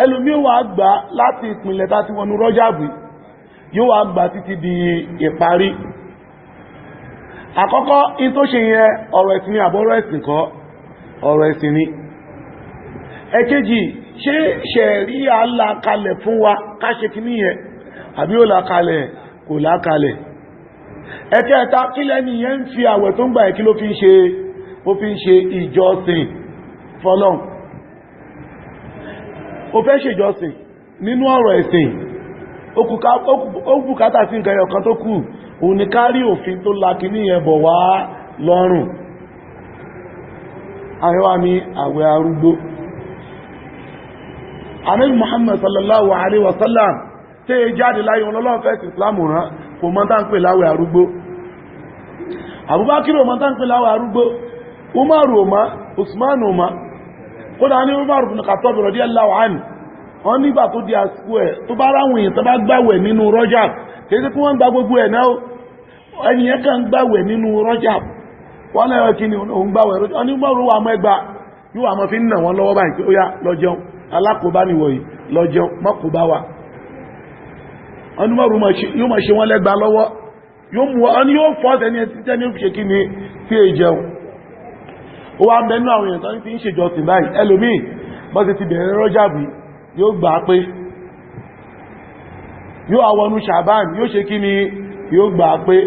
ẹlòmí wà gbà láti ìpìnlẹ̀ tá ti wọnú Rọ́jàbù yóò wà gbà títí di ìparí àkọ́kọ́ in tó ṣe yẹn ọ̀rọ̀ ẹ̀sìn ni àbọ̀rọ̀ ẹ̀sìn kọ́ ọ̀rọ̀ ẹ̀sìn ni ẹ̀kejì ṣé ṣẹ̀ríà là kalẹ̀ fún wa ká ṣe kí níyẹn àbí ó là kalẹ̀ kò là kalẹ̀ ẹ̀kẹta kí lẹ́ni yẹn ń fi àwẹ̀ tó ń gbà kí ló fi ń ṣe ìjọsìn fọ́lọ́run ó fẹ́ ṣèjọsìn nínú ọ̀rọ̀ ẹ̀sìn ó bùkátà sí nǹkan ẹyọkan tó kù òun ni kárí òfin tó láki ní ẹbọ̀ wá lọ́rùn àríwá ní àwẹ̀ arúgbó Ànábì Muhammad sallallahu alaihi wasallam tí è jáde láyé ọlọ́lọ́wọ́ fẹ́ sí Islam rán kò mọ̀ tá ń pè láwẹ̀ arúgbó Abubakar mọ̀ tá ń pè láwẹ̀ arúgbó Umar ma Usman ma kódà ní Umar ibn Khattab radiyallahu anhu wọ́n nígbà tó di àsìkò ẹ̀ tó bá ráwọn èèyàn tó bá gbàwẹ̀ nínú Rajab kéèsì tí wọ́n gba gbogbo ẹ̀ náà ẹniyàn kan gbàwẹ̀ nínú Rajab wọ́n lẹ́yọ kí ni òun gbàwẹ̀ Rajab wọ́n ní Umar wà mọ́ ẹgbà yóò àmọ́ fi ń nà wọ́n lọ́wọ́ báyìí pé ó yá lọ jẹun alákòóbá nìwọ̀ yìí lọ jẹun mọ́kòóbá wa wọ́n ní Umar yóò máa ṣe wọ́n lẹ́gbà lọ́wọ́ yóò fọ́ ó wá ń bẹnú àwọn èèyàn tó ń fi ń ṣèjọsìn báyìí ẹlòmíì bọ́ sí ti bẹ̀rẹ̀ Rọ́jàbù yóò gbà pé yóò àwọnú Ṣàbán yóò ṣe kí ni yóò gbà pé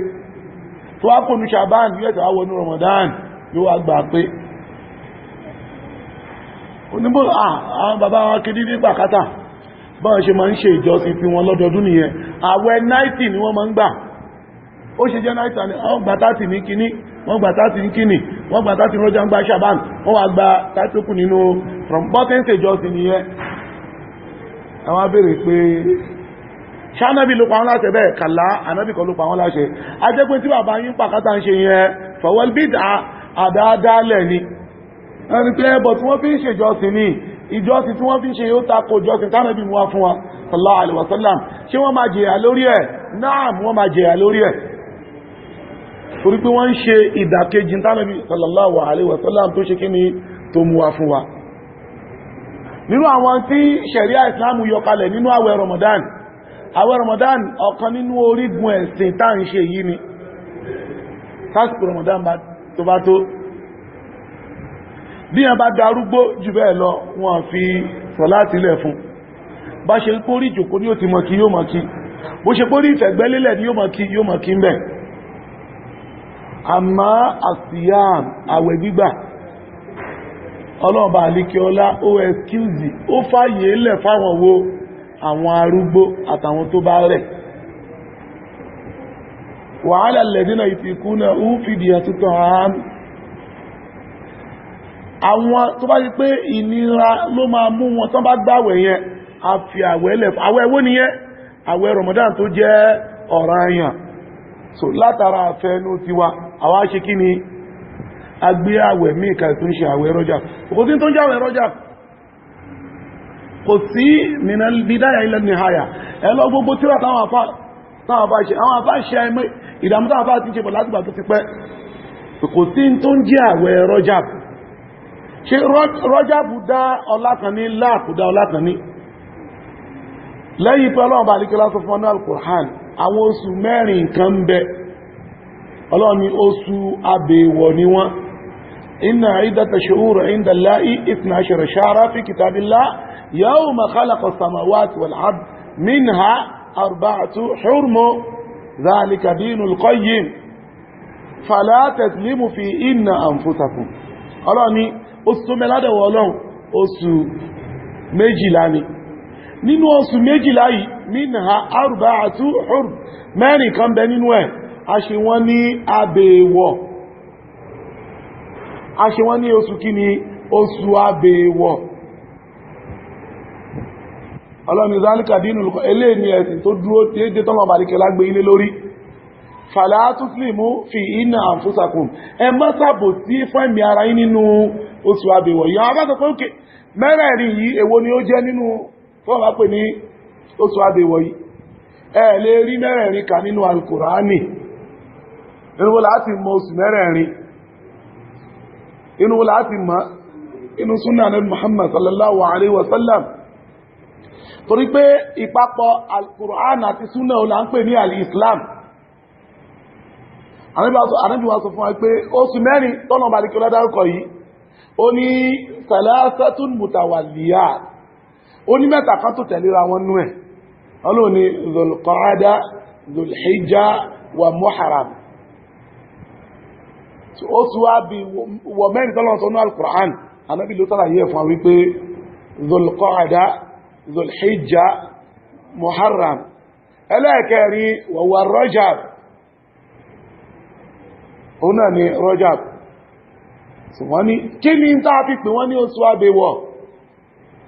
tó wá kónú Ṣàbán yóò tẹ́wà wọnú Ramadan yóò wá gbà pé oníbò àwọn bàbá wọn kìí ní pàkátà bọ́n ṣe máa ń ṣe ìjọsìn fi wọn lọ́dọọdún nìyẹn àwẹ̀ 90 ni wọ́n máa ń gbà ó ṣe jẹ́ 90 ni àwọn gbà 30 ní kíní wọ́n gbà 30 ní kíní wọ́n gbà 30 rọ́jà ń gbà Ṣàbán wọ́n wá gba 30 kù nínú from bọ́tẹ́ ń ṣe ìjọsìn nìyẹn àwọn abèrè pé ṣánábì ló pa wọ́n láṣẹ bẹ́ẹ̀ kàlá ànábì kan ló pa wọ́n láṣẹ ajẹ́pẹ́ tí bàbá yín pàkátà ń ṣe yẹn fọwọ́l bí àdáadáalẹ̀ ni ẹni pé ẹbọ̀ tí wọ́n fi ń ṣe ìjọsìn ní ìjọsìn tí wọ́n fi ń ṣe yóò tako ìjọsìn tánàbì mú wá fún wa sallallahu alaihi wasallam ṣé wọ́n máa jẹ̀yà lórí ẹ̀ náà wọ́n máa jẹ̀yà lórí ẹ̀ torí pé wọ́n ń ṣe ìdàkejì tánàbì sallallahu alaihi wasallam tó ṣe kí ni tó mú wá fún wa nínú àwọn tí ṣẹ̀ríà ìsìlámù yọ kalẹ̀ nínú àwẹ̀ Ramadan ọ̀kan nínú orígun ẹ̀sìn tá ń ṣe yìí ni tásìkò Ramadan tó bá tó bí yàn bá darúgbó jù bẹ́ẹ̀ lọ wọ́n fi sọ̀láàtì lẹ̀ fún bá ṣe pórí ìjòkó ní ó ti mọ̀ kí yóò mọ̀ kí bó ṣe pórí ìfẹ̀gbẹ́lélẹ̀ ní yóò mọ̀ kí ń bẹ̀ àmá àsìyàm àwẹ̀ gbígbà ọlọ́ọ̀bá àlíkíọlá ó ẹ̀skúzì ó fàyè lẹ̀ fáwọn wo àwọn arúgbó àtàwọn tó bá rẹ̀ wa 'ala alladhina yutiqunahu fidyatun ta'am. Àwọn tó bá di pé ìnira ló máa mú wọn tán bá gbàwẹ̀ yẹn a fi àwẹ̀ lẹ̀ àwẹ̀ wo nìyẹn àwẹ̀ Ramadan tó jẹ́ ọ̀ranyàn. So látara àfẹnú tiwa àwa ṣe kí ni a gbé àwẹ̀ míì kan tó ń ṣe àwẹ̀ Rajab. Kò sí tó ń jẹ́ àwẹ̀ Rajab, kò sí minal bidaya ila nihaya. Ẹ lọ gbogbo tíra táwọn àfá ṣe, àwọn àfá ṣe àìmọ́ ìdàmú táwọn àfá ti ń ṣe bọ̀ láti gbà tó ti pẹ́. Kò sí tó ń jẹ́ àwẹ̀ Rajab. Ṣé Rajab dá ọlá kan ní láàkù dá ọlá kan ní? Lẹ́yìn pé Ọlọ́run bá ní kí lásọ fún ọ́nà Al-Qur'an, àwọn oṣù mẹ́rin kan ń bẹ. Ọlọ́run ní oṣù abèèwọ̀ ni wọ́n. Inna iddata shuhuri inda Allahi 12 shahran fi kitabillah yawma khalaqa as-samawati wal ard minha arba'atu hurum dhalika dinul qayyim fala tazlimu fihinna anfusakum. Ọlọ́run ní oṣù tó mẹ́ládẹ̀wọ̀ Ọlọ́run oṣù méjìlá ni. Nínú oṣù méjìlá yìí minha arba'atu hurum, mẹ́rin kan bẹ nínú ẹ̀ a ṣe wọ́n ní abèèwọ̀, a ṣe wọ́n ní oṣù kí ni oṣù abèèwọ̀. Ọlọ́run ní zalika dinul qayyim, eléyìí ni ẹ̀sìn tó dúró déédéé tọ́lọ̀ bàríkẹ́ lágbé ilé lórí. Fala tuslimu fihinna anfusakum, ẹ má ṣàbòsí fún ẹ̀mí ara yín nínú oṣù abèèwọ̀ yìí. Àwọn bá sọ pé òkè mẹ́rẹ̀ẹ̀rin yìí èwo ni ó jẹ́ nínú fún ọba pè ní oṣù abèèwọ̀ yìí? Ẹ lè rí mẹ́rẹ̀ẹ̀rin kà nínú Al-Qur'ani. Inú wo láti mọ oṣù mẹ́rẹ̀ẹ̀rin? Inú wo láti mọ̀? Inú súnnà Nabi Muhammad sallallahu alaihi wasallam. Torí pé ìpapọ̀ Al-Qur'an àti súnnà ó là ń pè ní Al-Islam. Ànábì wa sọ fún wa pé oṣù mẹ́rin tọ́nà balikẹ́ ládárúkọ yìí, ó ní salasatun mutawaliyat, ó ní mẹ́ta kan tó tẹ̀léra wọn nú ẹ̀. Ọlọ́run ní Dhul-Qa'ada, Dhul-Hijja wa Muharram. Ó tún wá bí wọ mẹ́rin tọ́lọ́ sọ ní Al-Qur'an, Ànábì ló sàlàyé fún wa wípé Dhul-Qa'ada, Dhul-Hijja, Muharram. Ẹlẹ́ẹ̀kẹrin wa huwa Rajab, òun náà ni Rajab. Wọ́n ní kí ni tá a fi pè wọ́n ní oṣù abèèwọ̀?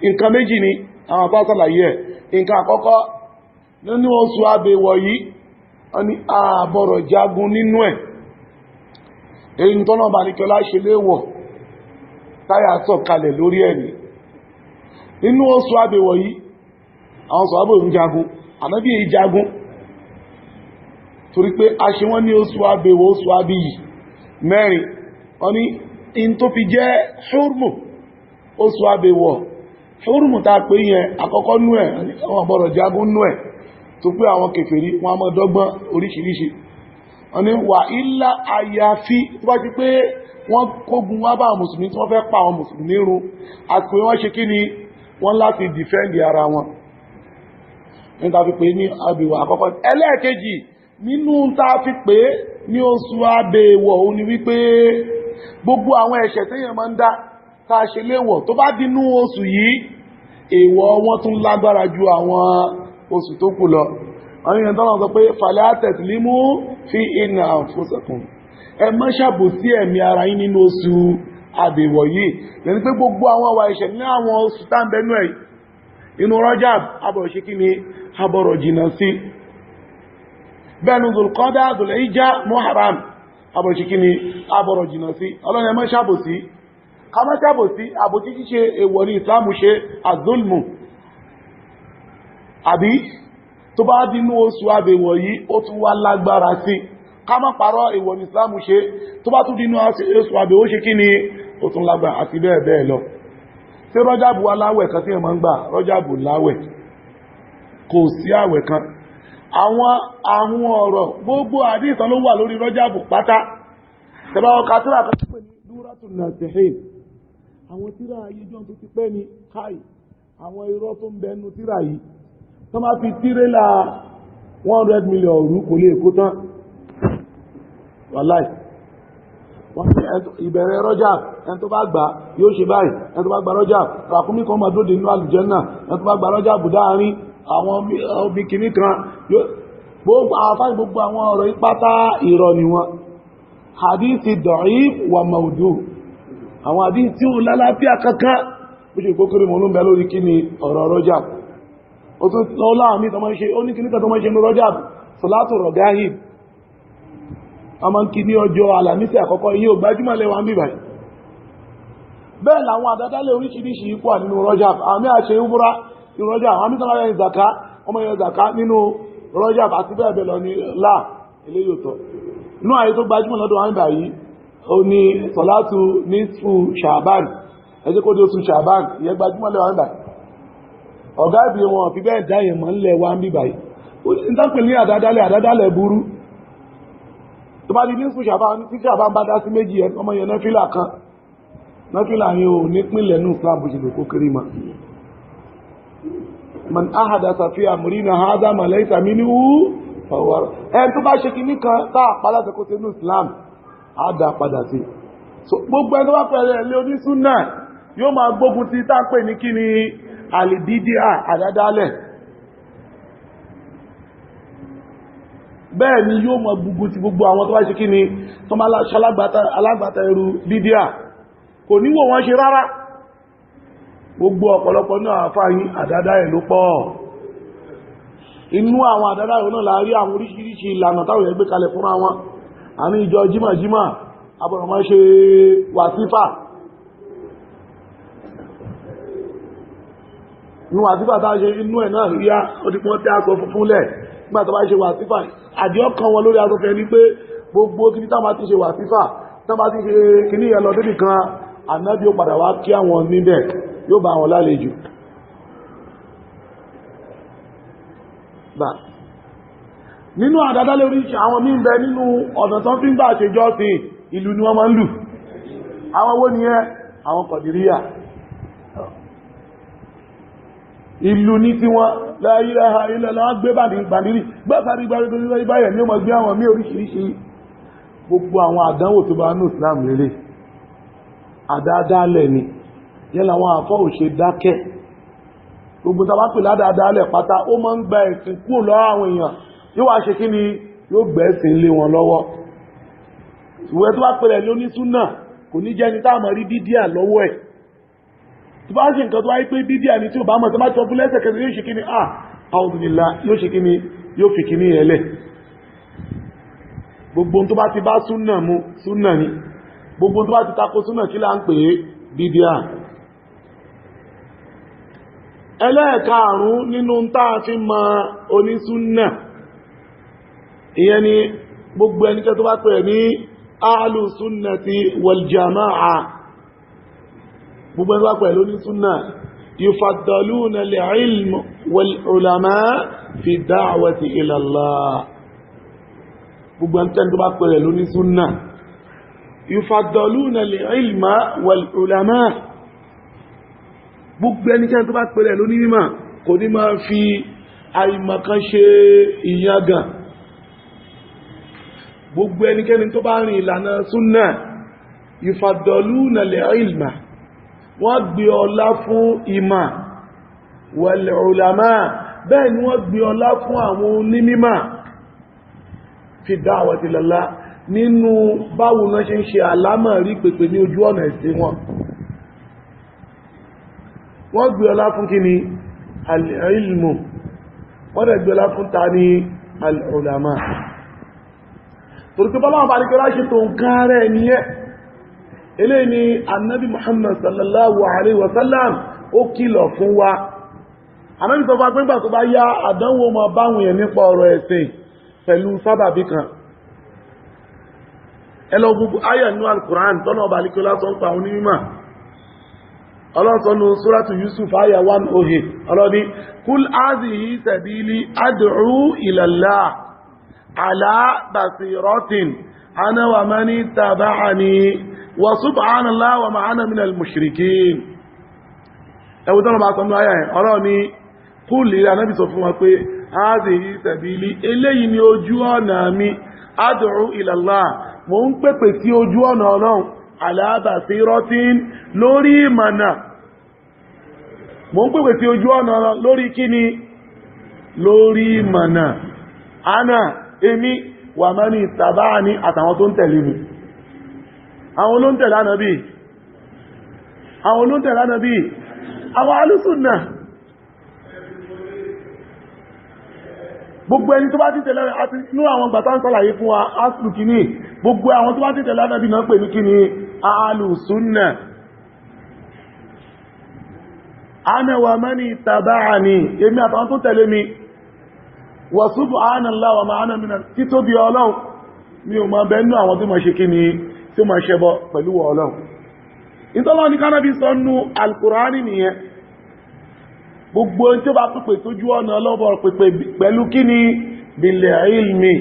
Nǹkan méjì ni àwọn àpá sàlàyé ẹ̀. Nǹkan àkọ́kọ́ nínú oṣù abèèwọ̀ yìí, wọ́n ní ààbọ̀rọ̀ jagun nínú ẹ̀. Èyí tọ́nà bá ní kí ọlá ṣe léwọ̀ táyà sọ kalẹ̀ lórí ẹ̀mí. Nínú oṣù abèèwọ̀ yìí, àwọn sọ̀hábà ń jagun, Ànábì èyí jagun. Torí pé a ṣe wọ́n ní oṣù abèèwọ̀, oṣù abìyì mẹ́rin. Wọ́n ní in tó fi jẹ́ hurmu, oṣù abèèwọ̀. Hurmu ta pé yẹn àkọ́kọ́ nú ẹ̀, àwọn àbọ̀rọ̀ jagun nú ẹ̀, tó pé àwọn kèfèrí wọn a mọ́ dọ́gbọ́n oríṣiríṣi. Wọ́n ní wà ilá àyàfi tó bá ti pé wọ́n kógun wá bá àwọn mùsùlùmí tí wọ́n fẹ́ pa àwọn mùsùlùmí run, àti pé wọ́n ṣe kí ni wọ́n láti dìfẹ́ndì ara wọn. Ní ta fi pé ní abèèwọ̀ àkọ́kọ́. Ẹlẹ́ẹ̀kejì nínú ta fi pé ní oṣù abèèwọ̀ òun ni wípé gbogbo àwọn ẹ̀ṣẹ̀ téèyàn máa ń dá tá a ṣe léwọ̀ tó bá dínú oṣù yìí, èèwọ̀ wọn tún lágbára ju àwọn oṣù tó kù lọ. Àwọn èèyàn tọ́lọ̀ sọ pé fala taslimu fihinna anfusakum, ẹ má ṣàbòsí ẹ̀mí ara yín nínú oṣù abèèwọ̀ yìí. Yẹni pé gbogbo àwọn àwa ẹ̀ṣẹ̀ ní àwọn oṣù tá ń bẹnu ẹ̀ inú Rajab abọ̀rọ̀ ṣe kí ni abọ̀rọ̀ jìnnà sí. Bẹ́ẹ̀ni Dhul-Qa'da, Dhul-Hijja, Muharram abọ̀rọ̀ ṣe kí ni abọ̀rọ̀ jìnnà sí. Ọlọ́run ẹ má ṣàbòsí, ká má ṣàbòsí, àbòsí ṣíṣe èèwọ̀ ní Ìsìlámù ṣe az-zulmu. Àbí tó bá dínú oṣù abèèwọ̀ yìí ó tún wá lágbára sí. Ká má parọ́, èèwọ̀ ní Ìsìlámù ṣe, tó bá tún dínú oṣù abèèwọ̀ ṣe kí ni ó tún lágbára, àti bẹ́ẹ̀ bẹ́ẹ̀ lọ. Ṣé Rọ́jàbù wá láwẹ̀ kan tí ẹ máa ń gbà? Rọ́jàbù láwẹ̀, kò sí àwẹ̀ kan. Àwọn ọ̀rọ̀ gbogbo àdíìsàn ló wà lórí Rọ́jàbù pátá. Tẹ̀bá ọkà tíra kan pè ní Dúratun Nasihin. Àwọn tíra ayéjọ́ tó ti pẹ́ ni káì, àwọn irọ́ tó ń bẹnu tíra yìí tó máa fi tírélà 100 million rú kò lè kó tán. Wàláì ìbẹ̀rẹ̀ Rajab ẹni tó bá gbà yóò ṣe báyìí, ẹni tó bá gbà Rajab ràkúnmí kan máa dóde nínú àlùjánnà, ẹni tó bá gbà Rajab dáàrin àwọn obì kìíní kan gbogbo àwọn ọ̀rọ̀ ipátá irọ́ ni wọ́n hadithi da'if wa maudu àwọn hadithi tí ó lálàáfíà kankan bó ṣe kókèrè mọ̀ ló ń bẹ lórí kí ni ọ̀rọ̀ Rajab ó tún lọ́lá àmì tó máa ń ṣe ó ní kíníkà tó máa ń ṣe ní Rajab salatu ragahib a máa ń kí ní ọjọ́ Àlàmísì àkọ́kọ́ iye ò gbajúmọ̀ lẹ́wà ń bíbáyìí bẹ́ẹ̀ làwọn àdádálẹ̀ oríṣiríṣi ipò nínú Rajab àmì àṣẹ ìwúra ní Rajab àmì tó máa yẹ zaka ọmọ yẹ zaka nínú Rajab àti bẹ́ẹ̀ bẹ́ẹ̀ lọ ní láà ilé yóò tọ́ inú àyè tó gbajúmọ̀ lọ́dọ̀ wọn báyìí ó ní sọ̀látù nisfu Sha'ban ẹjẹ́ kó dé oṣù Sha'ban ìyẹn gbajúmọ̀ lẹ́wà ń báyìí ọ̀gá ìbí wọn fi bẹ́ẹ̀ dá ìyẹn mọ́ ńlẹ̀ wá ń bí báyìí ní tápẹ̀ ní àdádálẹ̀ burú tó bá di nisfu Sha'ban tí Sha'ban bá dá sí méjì ọmọ yẹn náfìlà kan náfìlà yẹn ò nípìnlẹ̀ ní Islam bó ṣe lè kó kiri ma man ahadatha fi amrina hadha ma laysa minhu fawar tó bá ṣe kìíní kan táà pàdásẹ̀ kó tẹ́lú Islam á dá padà sí so gbogbo tó bá pẹ̀lẹ̀ lé onísúnnà yóò máa gbógun ti tápẹ̀ ní kíni alìbídíà àdádálẹ̀ bẹ́ẹ̀ ni yóò máa gbógun ti gbogbo àwọn tó bá ṣe kíni tó máa alágbàtà irú bídíà kò níwò wọ́n ṣe rárá gbogbo ọ̀pọ̀lọpọ̀ náà àfáyín àdádálẹ̀ ló pọ̀ inú àwọn àdádálẹ̀ náà láàrí àwọn oríṣiríṣi ìlànà táwọn ẹgbẹ́ kalẹ̀ fúnra wọn àní ìjọ jímọ̀jímọ̀ abọ̀rọ̀mọ́ ṣe wàsífà inú wàsífà tá ṣe inú ẹ̀ náà ríyá odípọ̀ tí a sọ fún lẹ̀ nígbà tó bá ṣe wàsífà àdíọ́ kan wọn lórí asọ́fẹ́ ní pé gbogbo kí tá bá ti ṣe wàsífà tá bá ti ṣe kìíní ẹ̀ lọ débì kan ànábì ó padà wá kí àwọn níbẹ̀ yóò bá wọn lálejò nínú àdádálẹ̀ oríṣi àwọn mí ń bẹ nínú ọ̀nà tán fi ń gbà ṣe jọ́sìn ìlú ni wọ́n máa ń lù àwọn owó ni ẹ́ àwọn Kọ̀dìríyà ìlú ní tí wọ́n la ilaha illallah gbé bàndìrí gbẹ́sàrí gbáyẹ̀ ní ó mọ̀ gbé àwọn mí oríṣiríṣi gbogbo àwọn àdánwò tó bá ní Islam lélẹ̀ àdádálẹ̀ ni yẹ́ làwọn àfọ́ òṣè dákẹ́ gbogbo tàbá pè ládádálẹ̀ pátá ó máa ń gba ẹ̀sìn kúrò lọ́wọ́ àwọn èèyàn yóò wá ṣe kí ni yóò gbẹ̀ẹ́sìn lé wọn lọ́wọ́ ìwé tó bá pẹ̀lẹ̀ lóní súnà kò ní jẹ́ ní táàmà rí bídíà lọ́wọ́ ẹ̀ tó bá ṣe nǹkan tó wáyé pé bídíà ní tí ò bá mọ̀ tó bá tọ́ fún lẹ́sẹ̀kẹsẹ̀ yóò ṣe kí ni àwùdùnìlá yóò ṣe kí ni yóò fi kí ni ẹlẹ̀ gbogbo tó bá ti bá súnà mu súnà ni gbogbo tó bá ti tako súnà kí là ń pè é bídíà ẹlẹ́ẹ̀karùn-ún nínú táà fi mọ onísúnà ìyẹn ni gbogbo ẹnikẹ́ tó bá pẹ̀ ní ahlu sunnati wal jama'a gbogbo ẹni tó bá pẹ̀ lóní súnà yufaddaluna al-ilm wal ulama fi da'wati ila Allah gbogbo ẹni tó bá pẹ̀ lóní súnà yufaddaluna al-ilm wal ulama gbogbo ẹnikẹ́ tó bá pẹ̀ lóní mímọ̀ kò ní máa fi àìmọ̀kan ṣe ìyangàn gbogbo ẹnikẹ́ni tó bá rìn ìlànà súnnà yufaddaluna al-ilma wọ́n gbé ọlá fún ìmà wal ulama bẹ́ẹ̀ ni wọ́n gbé ọlá fún àwọn onímímà fi da'wati ilallah nínú báwo náà ṣe ń ṣe àlámọ̀rí pèpè ní ojú ọ̀nà ẹ̀sìn wọn wọ́n gbé ọlá fún kí ni al-ilmu wọ́n dẹ̀ gbé ọlá fún ta ní al-ulama torí pé bọ́lá bá nígbẹ́ láṣẹ tó ń káàrẹ̀ níyẹ́ ilé ni annabi Muhammad sallallahu alaihi wasallam ó kìlọ̀ fún wa annabi sọ fún agbẹ́gbà tó bá yá àdánwò ma báwọn yẹn nípa ọ̀rọ̀ ẹ̀sìn pẹ̀lú sábàbí kan ẹlọ gbogbo ayà nínú al-Qur'an tọ́nà ọba nígbẹ́ lásán pa àwọn onímọ̀ ọlọ́sọ̀nù suratu Yusuf ayà 108 ọlọ́ni kul azihi sabili ad'u ila Allah على بصيرة أنا ومن اتبعني وسبحان الله وما أنا من المشركين ẹwù tọ́nà bá sọmọ́ ayá ẹ̀ ọ̀rọ̀ ni kúlì Ànábì sọ fún wa pé hadhihi sabili eléyìí ni ojú ọ̀nà mi ad'u ila Allah mo ń pèpè sí ojú ọ̀nà Ọlọ́run ala basiratin lórí ìmọ̀nà mo ń pèpè sí ojú ọ̀nà lórí kíni lórí ìmọ̀nà ana èmi wà mani ittaba'ani àtàwọn tó ń tẹ̀lé mi àwọn ló ń tẹ̀lé Ànábì àwọn alùsùnà gbogbo ẹni tó bá ti tẹ̀lé àti inú àwọn gbàtà ń sàlàyé fún wa asùkì ní gbogbo àwọn tó bá ti tẹ̀lé Ànábì náà pè ní kí ni alùsùnà ana wa mani ittaba'ani èmi àtàwọn tó tẹ̀lé mi wa subhanallah wa ma ana min títóbi Ọlọ́run mi ò máa bẹ́nu àwọn tí ma ṣe kí ni tí ma ṣẹbọ pẹ̀lú Ọlọ́run ìtọ́lọ́ ní kánábí sọ́nù alkùránì nìyẹn gbogbo tí ó bá pèpè tójú ọ̀nà ọlọ́bọ̀ pèpè pẹ̀lú kí ni bil ilmi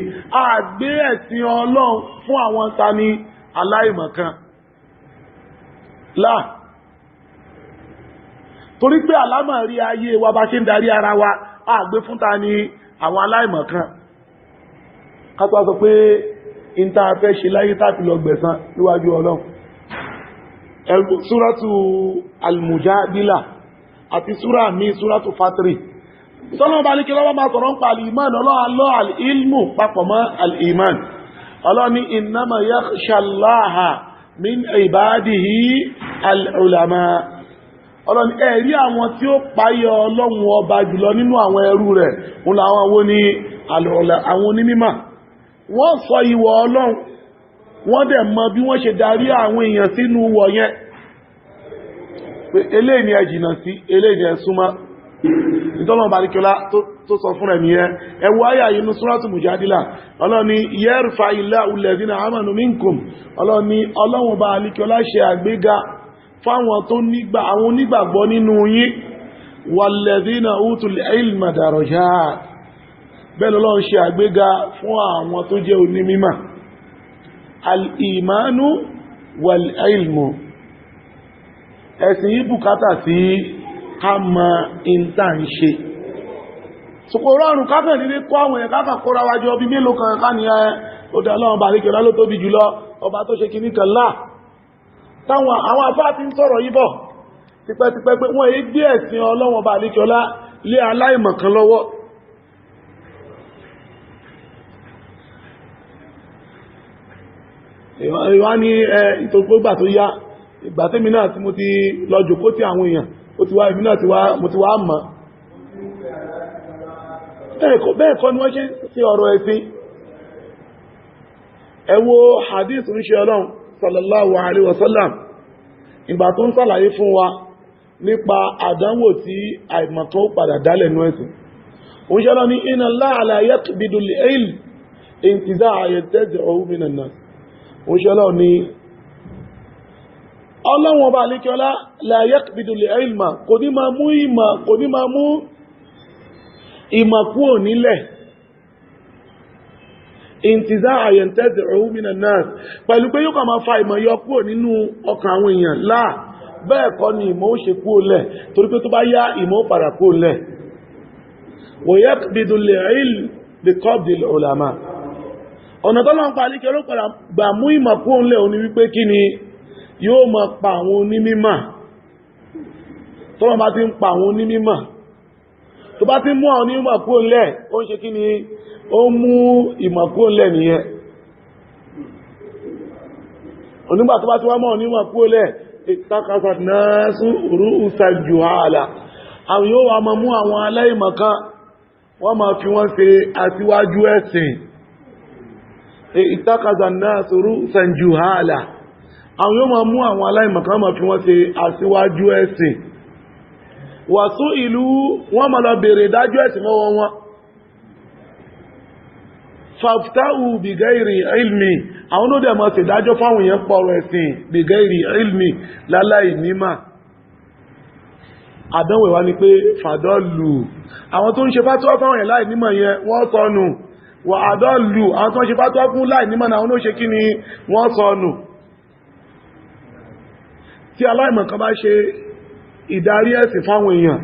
àgbé ẹ̀sìn Ọlọ́run fún àwọn tani aláìmọ̀kan láà torí pé àlámọ̀rí ayé wa bá ṣe ń darí ara wa àgbé fún tani àwọn aláìmọ̀kan kátó sọ pé ìta fẹ́ ṣe láyé tàbí lọ gbẹ̀san níwájú Ọlọ́run súrátù al-Mujadila àti súrà mi súrátù Fatiri tọ́lọ́wọ́ bá ní kí lọ́wọ́ máa sọ̀rọ̀ ń pa al-iman ọlọ́ al-ilmu papọ̀ mọ́ al-iman ọlọ́ni innama yakhsha Allaha min ibadihi al-ulama ọlọ́ni ẹ̀rí àwọn tí ó páyọ Ọlọ́run ọba jùlọ nínú àwọn ẹrú rẹ̀ wọn làwọn wo ni àwọn onímímọ̀ wọ́n sọ ìwọ̀ Ọlọ́run wọ́n dẹ̀ mọ bí wọ́n ṣe darí àwọn èèyàn sínú wọ̀ yẹn pé eléyìí ni ẹ jìnnà sí eléyìí ni ẹ súnmọ́ ìtọ́lọ́wọ́ baríkọlá tó sọ fún ẹ̀mí ẹ ẹwọ ayà inú súrátù Mujadila ọlọ́ni yarfa illahu alladhina amanu minkum ọlọ́ni Ọlọ́run bá baríkọlá ṣe àgbéga fáwọn tó nígbà àwọn onígbàgbọ́ nínú yín walladhina utul ilma darajat bẹ́ẹ̀ lọ́lọ́run ṣe àgbéga fún àwọn tó jẹ́ onímímọ̀ al-imanu wal-ilmu ẹ̀sìn yìí bùkátà sí ká mọ ìntà ń ṣe ṣùkò rọrùn káfẹ́ nílé kọ́ àwọn ẹ̀ká kàkóra wájú ọbí mélòó kan ká ní ọdá Ọlọ́run baríkẹ́ ló tóbi jùlọ ọba tó ṣe kìíní kan láà táwọn àwọn afá ti ń sọ̀rọ̀ yìí bọ̀ tipẹ́tipẹ́ pé wọ́n èé gbé ẹ̀sìn Ọlọ́run baríkẹ́ ọlá lé aláìmọ̀kan lọ́wọ́ ìwá ní ìtòkógbà tó yá ìgbà tẹ́mi náà tí mo ti lọ jòkó tí àwọn èèyàn ó ti wá ìbí náà mo ti wá mọ̀ bẹ́ẹ̀ kọ́ ni wọ́n ṣe sí ọ̀rọ̀ ẹ̀sìn ẹ wo hadith oníṣẹ́ Ọlọ́run sallallahu alaihi wasallam ìgbà tó ń sàlàyé fún wa nípa àdánwò tí àìmọ̀kan ó padà dálẹ̀ nú ẹ̀sìn oníṣẹ́ Ọlọ́run ní inna Allaha la yaqbidul ilm intiza'a yantazi'uhu minan nas oníṣẹ́ Ọlọ́run ní Ọlọ́run ọba alékiọlá la yaqbidul ilma kò ní máa mú ìmọ̀ kúrò nílẹ̀ intiza'a yantazi'uhu minan nas pẹ̀lú pé yóò kà máa fa ìmọ̀ yọ kúrò nínú ọkàn àwọn èèyàn láà bẹ́ẹ̀ kọ́ ni ìmọ̀ ó ṣe kúrò lẹ̀ torí pé tó bá yá ìmọ̀ ó padà kúrò lẹ̀ wa yaqbidul ilm biqabdil ulama ọ̀nà tọ́lọ́run pa alékiọlá padà gbà mú ìmọ̀ kúrò lẹ̀ òní wípé kí ni yóò máa pa àwọn onímímọ̀ tó bá ti ń pa àwọn onímímọ̀ tó bá ti mú àwọn onímọ̀ kúrò lẹ̀ ó ń ṣe kí ni ó mú ìmọ̀ kúrò lẹ̀ nìyẹn onígbà tó bá ti wá mọ́ onímọ̀ kúrò lẹ̀ ìtàkàsà náà sún ru'usan juhala àwọn yóò wá máa mú àwọn aláìmọ̀kan wọ́n máa fi wọ́n ṣe aṣíwájú ẹ̀sìn ìtàkàsà náà sún ru'usan juhala àwọn yóò máa mú àwọn aláìmọ̀kan máa fi wọ́n ṣe aṣíwájú ẹ̀sìn wàsú ìlú wọ́n máa lọ bèèrè ìdájú ẹ̀sìn lọ́wọ́ wọn fàftáhù bìgẹ́rì ilmi àwọn ló dẹ̀ máa ṣe ìdájọ́ fáwọn èèyàn pọ̀rọ̀ ẹ̀sìn bìgẹ́rì ilmi láláì nímà àdánwò wá ní pé fàdọ́lù àwọn tó ń ṣe fátúwá fáwọn èèyàn láì nímà yẹn wọ́n sọnù wà àdọ́lù àwọn tó ń ṣe fátúwá fún láì nímà náà wọ́n ló ṣe kí ni wọ́n sọnù tí aláìmọ̀kan bá ṣe ìdarí ẹ̀sìn fáwọn èèyàn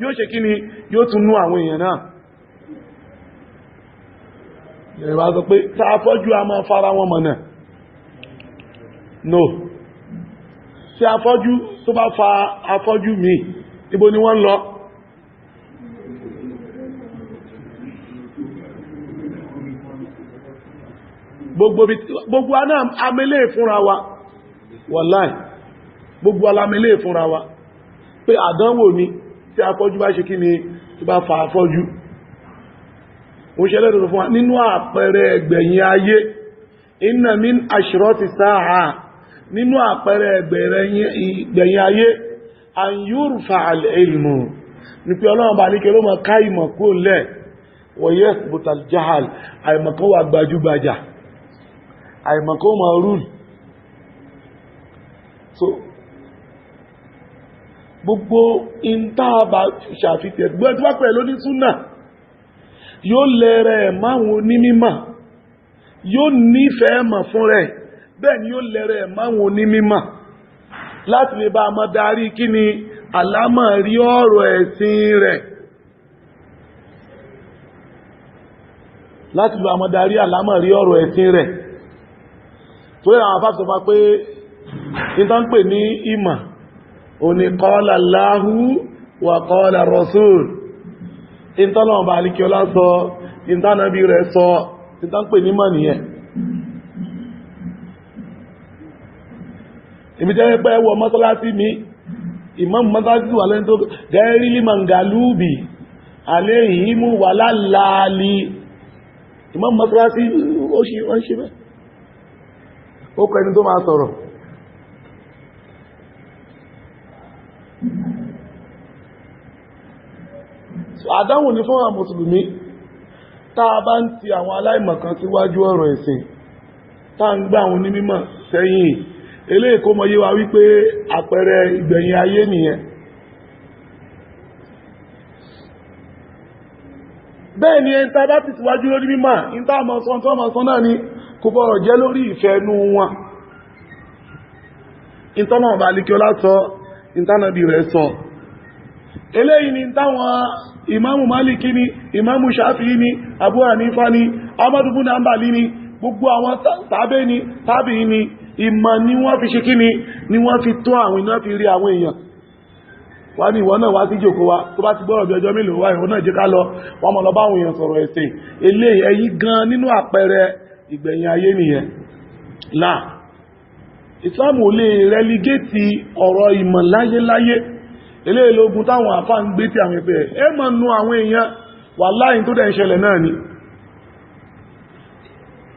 yóò ṣe kí ni yóò tún nú àwọn èèyàn náà ìrìnwá sọ pé tá afọ́jú a máa fara wọn mọ̀nà no tí afọ́jú tó bá fa afọ́jú mi ibo ni wọ́n lọ gbogbo aná amẹ́lẹ́ fúnra wa wàláì gbogbo alamẹ́lẹ́ fúnra wa pé àdánwò ni tí afọ́jú bá ṣe kí ni tó bá fa afọ́jú ó ṣẹlẹ̀ tó fún wa nínú àpẹẹrẹ ẹgbẹ̀yìn ayé inna min ashrati sa'a nínú àpẹẹrẹ ẹgbẹ̀yìn ayé an yurfa al-ilmu ní pé ọlọ́run bá ní kí ló mọ̀ ká ìmọ̀ kó lẹ̀ wa yathbuta al-jahl àìmọ̀kan wà gbajúgbajà àìmọ̀kan mọ̀ rúl so gbogbo ìntàbà ṣàfihàn gbogbo ẹ̀tọ́ pẹ̀lú ní súnà yóò lẹ́rẹ̀ máwọn onímímọ̀ yóò nífẹ̀ẹ́ mọ̀ fún rẹ̀ bẹ́ẹ̀ ni yóò lẹ́rẹ̀ máwọn onímímọ̀ láti lè bá mọ́ darí kí ni àlámọ̀rí ọ̀rọ̀ ẹ̀sìn rẹ̀ láti lè bá mọ́ darí àlámọ̀rí ọ̀rọ̀ ẹ̀sìn rẹ̀ tó lè àwọn afáfẹ́ sọ pé ìtàn pè ní ìmọ̀ òní qala Allahu wa qala Rasul ìtàn ọba alikiola sọ ìtàn nàbí rẹ̀ sọ ìtàn pè ní mọ̀ nìyẹn ibi jẹ́ pé wọ mọ́sálásí mi imam mọ́sálásí wà lẹ́ni tó gẹ́rí liman galubi aléhìímú wà láàlì imam mọ́sálásí ó ṣe wọ́n ṣe bẹ́ ó kọ ẹni tó máa sọ̀rọ̀ àdáhùn ní fún àwọn mùsùlùmí táa bá ń ti àwọn aláìmọ̀kan síwájú ọ̀rọ̀ ẹ̀sìn táa ń gbá àwọn onímọ̀ sẹ́yìn eléyìí kó mọ yé wa wípé àpẹẹrẹ ìgbẹ̀yìn ayé nìyẹn bẹ́ẹ̀ ni ẹni tá bá ti síwájú lórí mímọ̀ ní tá mọ̀ sọ tó mọ̀ sọ náà ni kò bọ̀rọ̀ jẹ́ lórí ìfẹ́ inú wọn ìtọ́nà ọba alikiola sọ ìtànàbí rẹ̀ sọ eléyìí ni táwọn ìmáàmù Málìkì ni ìmáàmù Ṣáfi'í ni Abu Hanifa ni Ahmadu ibn Hanbali ni gbogbo àwọn tàbí ni tàbí ni ìmọ̀ ni wọ́n fi ṣe kí ni wọ́n fi tó àwọn iná fi rí àwọn èèyàn wá ní ìwọ náà wá sí jòkó wa tó bá ti gbọ́rọ̀ bí ọjọ́ mélòó wá ìwọ náà jẹ́ ká lọ wọ́n mọ̀ lọ bá àwọn èèyàn sọ̀rọ̀ ẹ̀sìn eléyìí èyí gan nínú àpẹẹrẹ ìgbẹ̀yìn ayé nìyẹn láà Islam ò lè rẹligéètì ọ̀rọ̀ ìmọ̀ láyéláyé eléyìí lógun táwọn àfá ń gbé tí àwọn ẹgbẹ́ ẹ mọ̀ nú àwọn èèyàn wàláhì tó dẹ̀ ń ṣẹlẹ̀ náà ni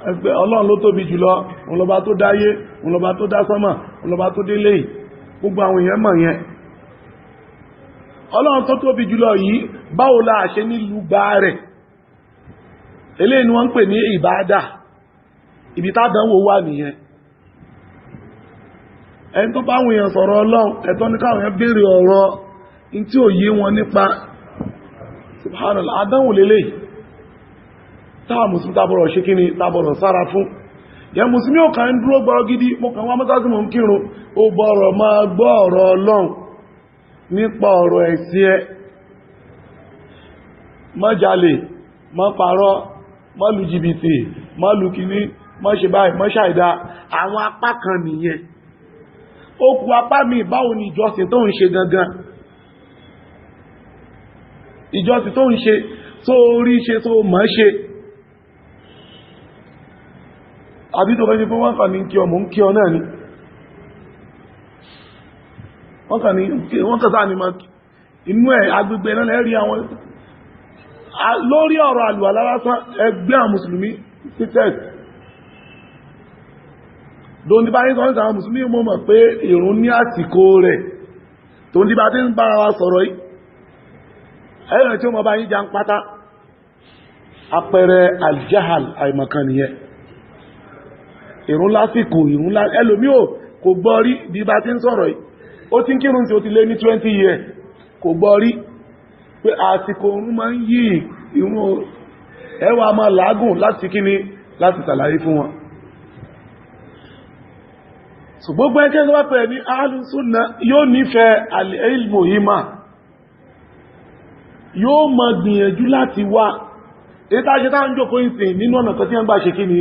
ẹgbẹ́ Ọlọ́run ló tóbi jùlọ ọlọ́ba tó dáyé ọlọ́ba tó dá sánmà ọlọ́ba tó délé gbogbo àwọn èèyàn mọ̀ yẹn Ọlọ́run tó tóbi jùlọ yìí báwo la ṣe nílùú gbá rẹ̀ eléyìí ni wọ́n ń pè ní ìbádà ibi tádánwò wà nìyẹn ẹni tó bá àwọn èèyàn sọ̀rọ̀ Ọlọ́run ẹ̀tọ́ ní káwọn èèyàn béèrè ọ̀rọ̀ in tí ò yé wọn nípa subhanallah àdánwò lélẹ̀ táà mùsùlùmí tábọ̀rọ̀ ṣe kí ni tábọ̀rọ̀ sára fún yẹ mùsùlùmí ò kàn ń dúró gbọ́rọ̀ gidi mo kàn wá mọ́sálásí mò ń kírun ó bọ̀rọ̀ máa gbọ́ ọ̀rọ̀ Ọlọ́run nípa ọ̀rọ̀ ẹ̀sìn ẹ má jalè má parọ́ má lu jìbìtì má lu kíní má ṣe báyìí má ṣàìdá àwọn apá kan nìyẹn ó kù apá mi báwo ni ìjọsìn tó ń ṣe gangan ìjọsìn tó ń ṣe tó rí ṣe tó mọ̀ ṣe àbí tó fẹ́ pé wọ́n kàn ní kí ọmọ ń kí ọ náà ni wọ́n kàn sáà ní máa inú ẹ̀ agbègbè náà lẹ́rí àwọn lórí ọ̀rọ̀ àlùwàlá lásán ẹgbẹ́ àwọn mùsùlùmí success dóndí bá ní sọ́nà àwọn mùsùlùmí mọ́ mọ̀ pé ìrun ní àsìkò rẹ̀ tó ń dí bá tí ń bára wa sọ̀rọ̀ yìí ẹ̀rọ tí ó mọ̀ bá yí já ń pátá àpẹẹrẹ aljahal àìmọ̀kan nìyẹn ìrun lásìkò ìrun ẹlòmí ò kò gbọ́ rí bí bá tí ń sọ̀rọ̀ yìí ó ti ń kírun tí ó ti lé ní 20 years kò gbọ́ rí pé àsìkò òun máa ń yí ìrun ẹwà máa làágùn láti kíní láti ṣàlàyé fún wọn so gbogbo ẹkẹ́ tó bá pẹ̀lẹ̀ ní ahlus sunnah yóò nífẹ̀ẹ́ al-ilmu hima yóò mọ̀ gbìyànjú láti wá ètà ṣe táà ń jòkó ìsìn nínú ọ̀nà kan tí wọ́n gbà ṣe kí ni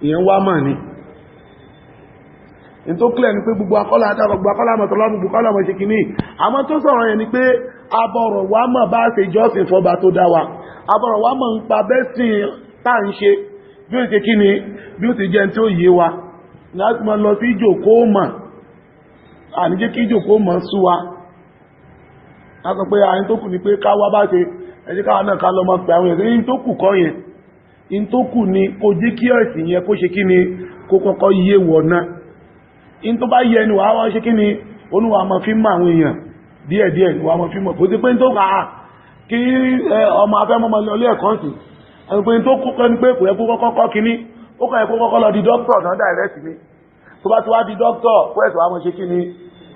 ìyẹn wá mọ̀ ní in tó kílẹ̀ ní pé gbogbo akọ́lá àtàgbà akọ́lá mọ̀tọ́lá gbogbo akọ́lá mọ̀ ṣe kí ní àmọ́ tó sọ̀rọ̀ yẹn ni pé abọ̀rọ̀ wá mọ̀ bá ṣe jọ́sìn fọba tó dá wa abọ̀rọ̀ wá mọ̀ ń pa bẹ́sìn táà ń ṣe bí ó ṣe kí ni bí ó ti jẹ́ tí ó yé wa láti máa lọ sí ìjòkó mọ̀ àníjẹ́ kí ìjòkó mọ̀ sú wa láti pé àyín tó kù ní pé káwá bá ṣe ẹjẹ́ káwá náà ká lọ mọ́ pẹ̀ àwọn èèyàn yìí tó kù kọ́ yẹn in tó kù ni kò jẹ́ kí ẹ̀sìn yẹn kó ṣe kí ni kó kọ́kọ́ yé wọ̀ náà in tó bá yẹ ni wàá wá ṣe kí ni olúwa máa fi mọ àwọn èèyàn díẹ̀díẹ̀ ni wàá máa fi mọ̀ kò sí pé tó kà á kí ọmọ afẹ́mọ́mọ́ lọ ilé ẹ̀kọ́ sí ẹni pé tó kọ́kọ́ ní pé kò yẹ kó kọ́kọ́ kíní ó kọ́ yẹ kó kọ́kọ́ lọ di dókítà náà direct ni tó bá ti wá di dókítà kó ẹ̀sùn wa mọ̀ ṣe kí ni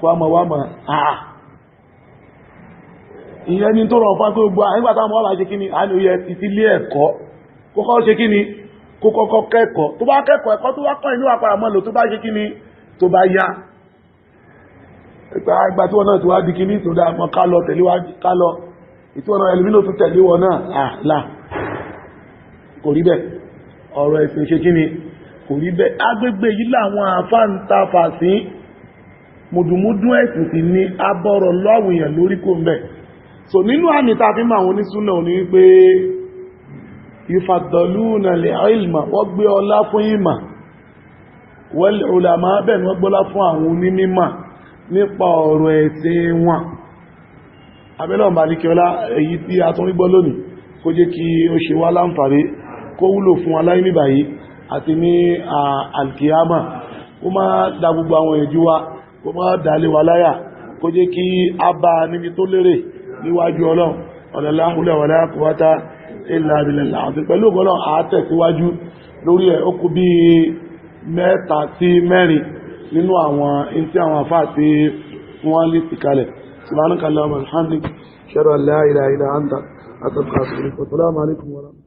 kó a mọ̀ wá mọ̀ àà ìyẹn ni tó rọ̀ fún gbogbo àyíká táwọn ọ̀la ṣe kí ni a ní oyè ti sílé ẹ̀kọ́ kó kọ́kọ́ ṣe kí ni kó kọ́kọ́ kẹ́kọ̀ọ́ tó bá kẹ́kọ̀ọ́ ẹ̀kọ́ tó wá kọ́ inú àpárá mọ́ lò tó bá ṣe kí ni tó bá yá ìgbà tí wọ́n náà ti wá di kí ní tó dáa mọ́ ká lọ tẹ̀lé wá ká lọ ìtúwọ̀n náà ẹlùmínú tó tẹ̀lé wọn náà àlà kò rí bẹ́ẹ̀ ọ̀rọ̀ ẹ̀sìn ṣe kí ni kò rí bẹ́ẹ̀ agbègbè yìí làwọn àfáǹtafà sí mùdùmúdún ẹ̀sìn sí ní abọ́rọ̀ lọ́wìyàn lórí kò ń bẹ̀ so nínú àmì tá a fi máa wọn ní súnà ní wípé yufaddaluna al-ilma wọ́n gbé ọlá fún ìmà wal ulama bẹ́ẹ̀ ni wọ́n gbọ́lá fún àwọn onímímà nípa ọ̀rọ̀ ẹ̀sìn wọn abẹ́lẹ̀ ọmọ àríkẹ́ọlá èyí tí a tún rí gbọ́ lónìí kó jẹ́ kí ó ṣe wá láǹfààní kó wúlò fún aláìní báyìí àti ní alkiyama kó má dá gbogbo àwọn ẹ̀jú wa kó má dálé wa láyà kó jẹ́ kí a bá níbi tó lérè níwájú ọlọ́run la hawla wala quwwata illa billah àti pẹ̀lú ọlọ́run àátẹ̀síwájú lórí ẹ̀ ó kù bí 3 sí 4 nínú àwọn tí àwọn àfáà tí wọ́n lè ti kalẹ̀ subhanaka allahumma wa bihamdik ashhadu an la ilaha illa anta astaghfiruka wa atubu ilaik. Assalamu alaikum wa rahmatullahi